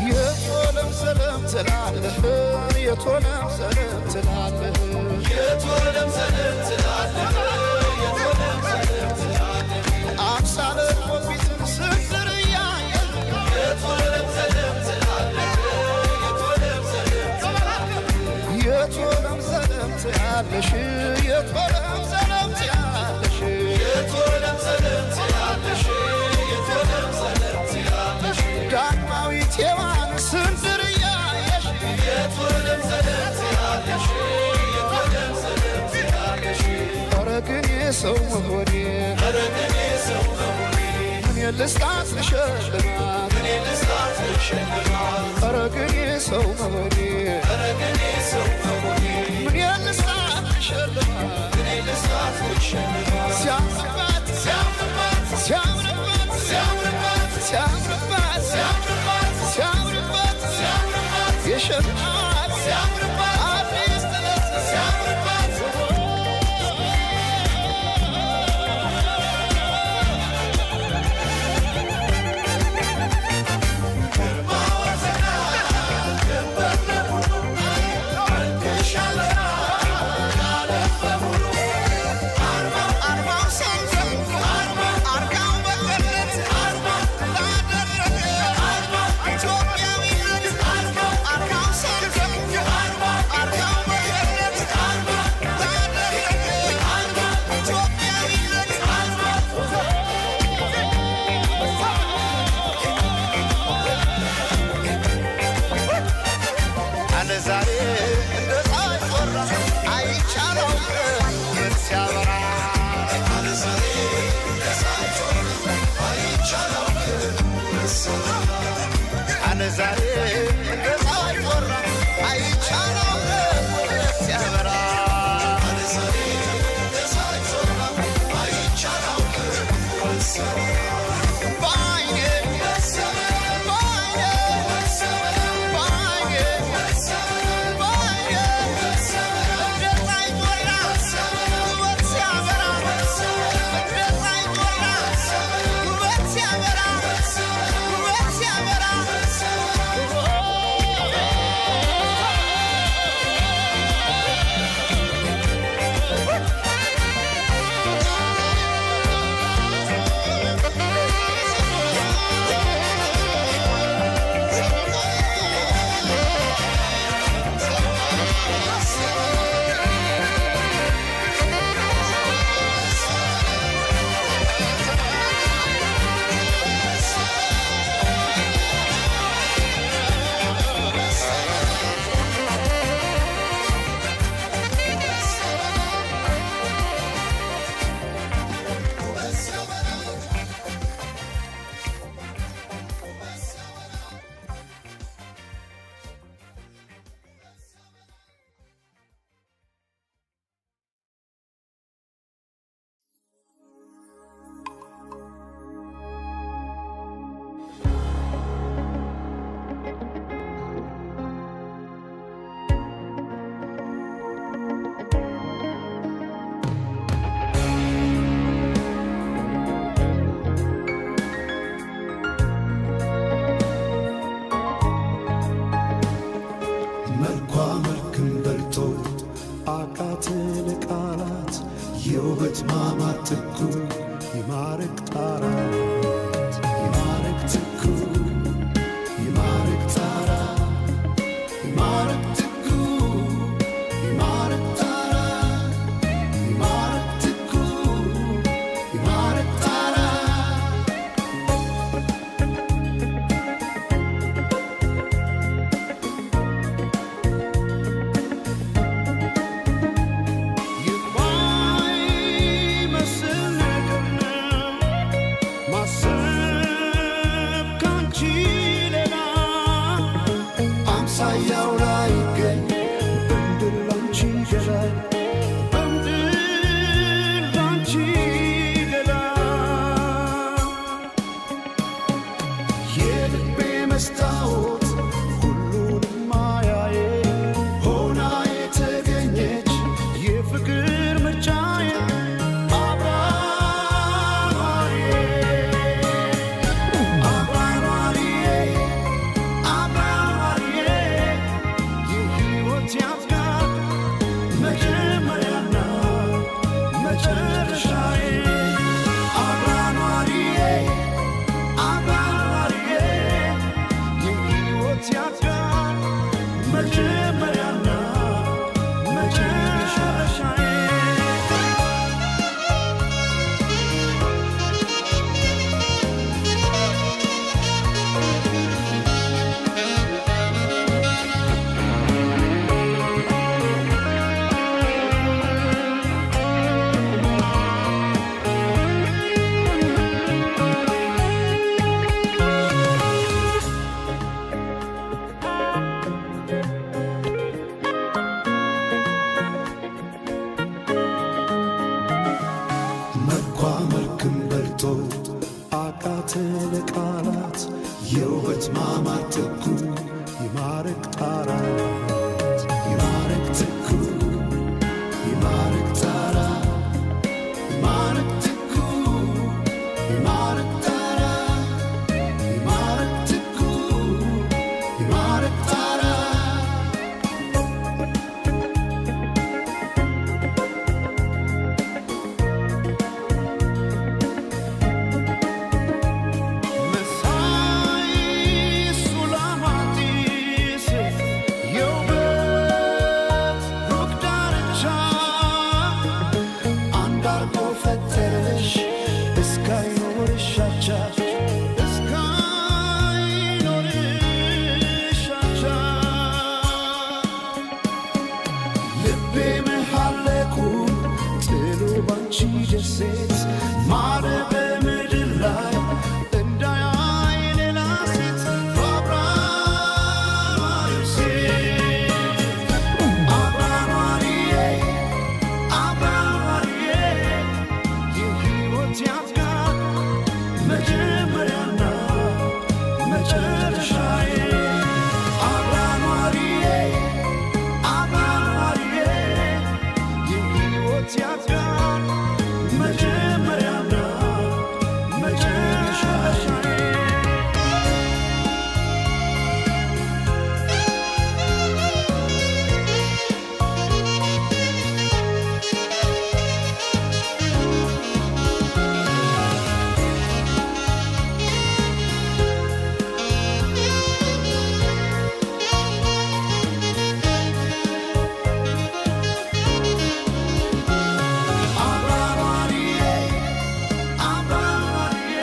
የቶለም ሰለም ትላለህ የቶለም ሰለም ትላለህ የቶለም ሰለም ትላለህ አምሳለ ሞፊትን ስንዝር እያየህ የቶለም ሰለም ትላለህ የቶለም ሰለም ትላለህ የቶለም ሰለም ትያለሽ የቶለም ሰለም ትያለሽ የቶለም ሰለም ትያለሽ የቶለም ሰለም ትያለሽ ዳግማዊት ሔዋን ስንዝር እያየሽ የቶለም ሰለም ትያለሽ የቶለም ሰለም ትያለሽ ኧረ ግን የሰው መሆኔ ኧረ ግን የሰው መሆኔ ምን የልስጣት ልሸልማት ምን የልስጣት ልሸልማት ኧረ ግን የሰው መሆኔ ኧረ ግን የሰው መሆኔ ምን የልስጣት ልሸልማት ምን የልስጣት ልሸልማት ሲያምርባት ሲያምርባት ሲያምርባት ሲያምርባት ሲያምርባት ሲያምርባት ሲያምርባት ሲያምርባት የሸምዓት ሲያምርባት አዲስ ጥለት ሲያምርባት ዛሬ እንደ ፀሐይ ቆራ አይቻለው ሲያበራ ዛሬ እንደ ፀሐይ ቆራ አይቻለው አነ ዛሬ እንደ ፀሐይ ቆራ አይቻለው ሲያበራ ዛሬ እንደ ፀሐይ ቆራ አይቻለው ባይኔ የውበት ማማር ትኩ ይማርክ ጣራት ይማርክ ትኩ ይማርክ ጣራ ይማርክ ትኩ ይማርክ ጣራ ይማርክ ትኩ ይማርክ ጣራ ሳያው ላይ ይገኝ በምድር ላንቺ ገላ በምድር ላንቺ ገላ የልቤ መስታወት ሁሉንም ማያዬ ሆና የተገኘች የፍቅር ምርጫዬ አብራሪዬ አብራሪዬ አብራሪዬ የሕይወት ያፍቃር መጀመሪያና መጨረሻዬ አብራሪዬ አብራሪዬ የሕይወት ያፍቃር መጀመሪያና መጨረሻዬ መልኳ መልክም በልጦ አቃተ ለቃላት የውበት ማማር ትኩ ይማርክ ጣራት ይማርክ ትኩ ይማርክ ጣራ ይማርክ ትኩ ይማርክ ጣራ ይማርክ ትኩ ይማርክ ጣራ መሳይ ሱላማጢስ የውበት ሩቅ ዳርቻ አንድ አርጎ ፈጠረሽ እስካይኖርሽ አቻ እስካይኖርሽ አቻ ልቤ መሐለቁን ጥሎ ባንቺ ደሴት ማረ በምድር ላይ እንዳያይ ሌላ ሴት በአብራሪው ሴት አብራሪዬ አብራሪዬ የሕይወት ያፍቃር መጀመሪያና መጨረሻዬ አብራሪዬ አብራሪዬ የሕይወት ያፍቃር መጀመሪያና መጨረሻዬ አብራሪዬ አብራሪዬ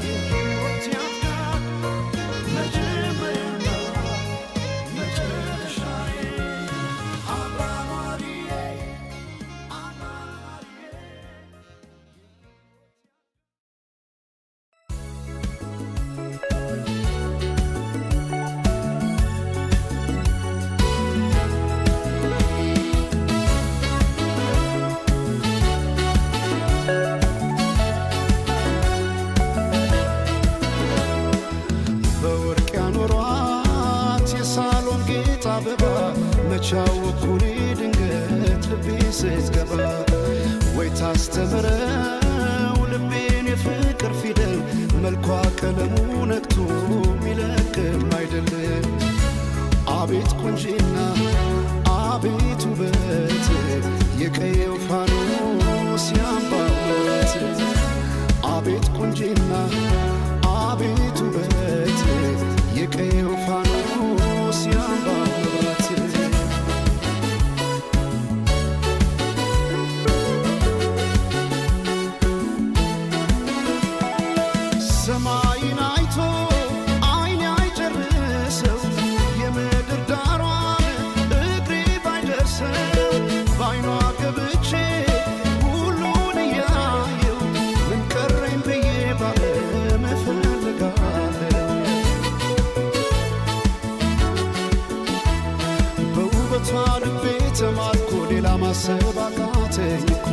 የሕይወት ያፍቃር መጀመሪያና መጨረሻዬ አብራሪዬ አብራሪዬ በወርቅ ያኖሯት የሳሎን ጌጥ አበባ መቻወኩኔ ድንገት ልቤ ስትገባ ወይ ታስተምረው ልቤን የፍቅር ፊደል መልኳ ቀለሙ ነቅቶ ሚለቅም አይደለም አቤት ቁንጂና አቤት ውበት የቀየው ፋኖስ ልቤ ተማርኮ ሌላ ማሰብ አቃተኝ እኮ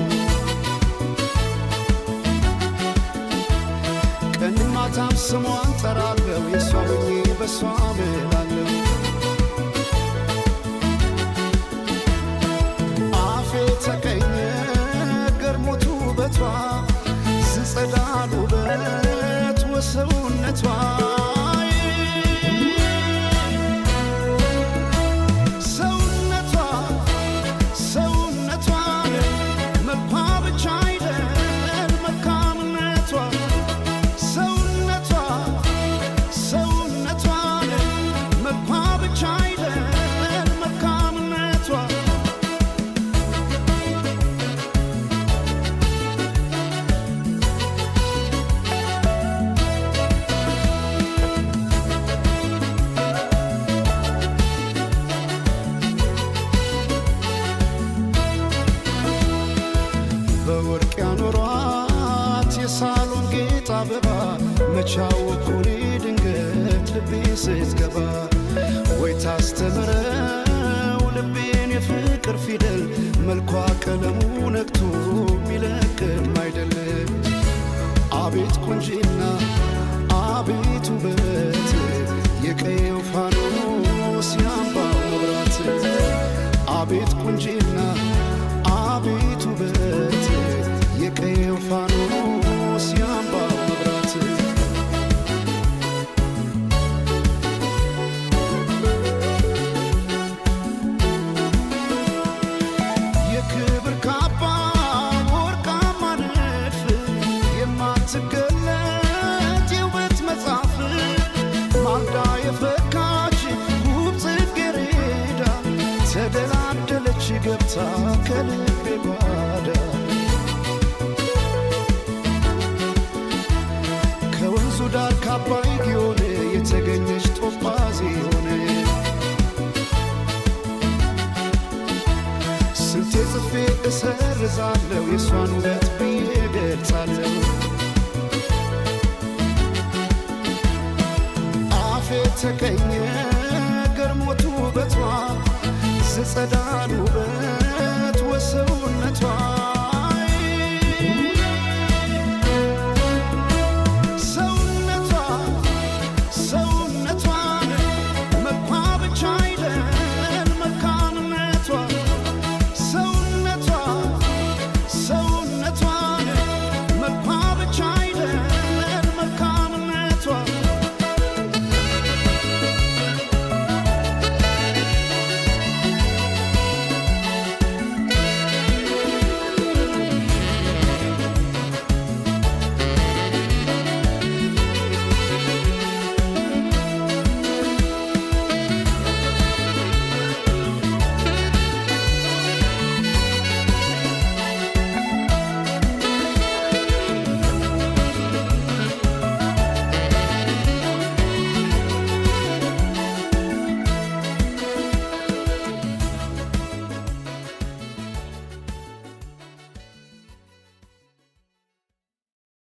ቀን ማታም ስሟን ጠራለው የሷ ሆኜ በሷ ብላለሁ አፌ ተቀኘ ገርሞቱ ውበቷ ዝጸዳል ውበት ወሰውነቷ በወርቅ ያኖሯት የሳሎን ጌጥ አበባ መቻወኩኔ ድንገት ልቤ ስትገባ ወይ ታስተምረው ልቤን የፍቅር ፊደል መልኳ ቀለሙ ነግቶ ሚለቅም አይደለም አቤት ቁንጂና አቤት ውበት የቀየው ፋኖስ ያምባው መብራት አቤት ቁንጂና አቤት ውበት የቀየው ፋኖስ ያምባው መብራት የክብር ካባ ወርቃማ ንድፍ የማትገለጥ የውበት መጽሐፍ ማልዳ የፈካች ውብ ጽጌረዳ ተደላደለች ገብታ ከልቤ ጓዳ ከወንዙ ዳር ካባይ ጊዮን የተገኘች ጦጳዝ ሆነ ስንቴ ጽፌ እሰርዛለሁ የሷን ውበት ብዬ ገልጻለሁ አፌ ተቀኘ ገርሞቱ ውበቷ ዝጸዳል ውበት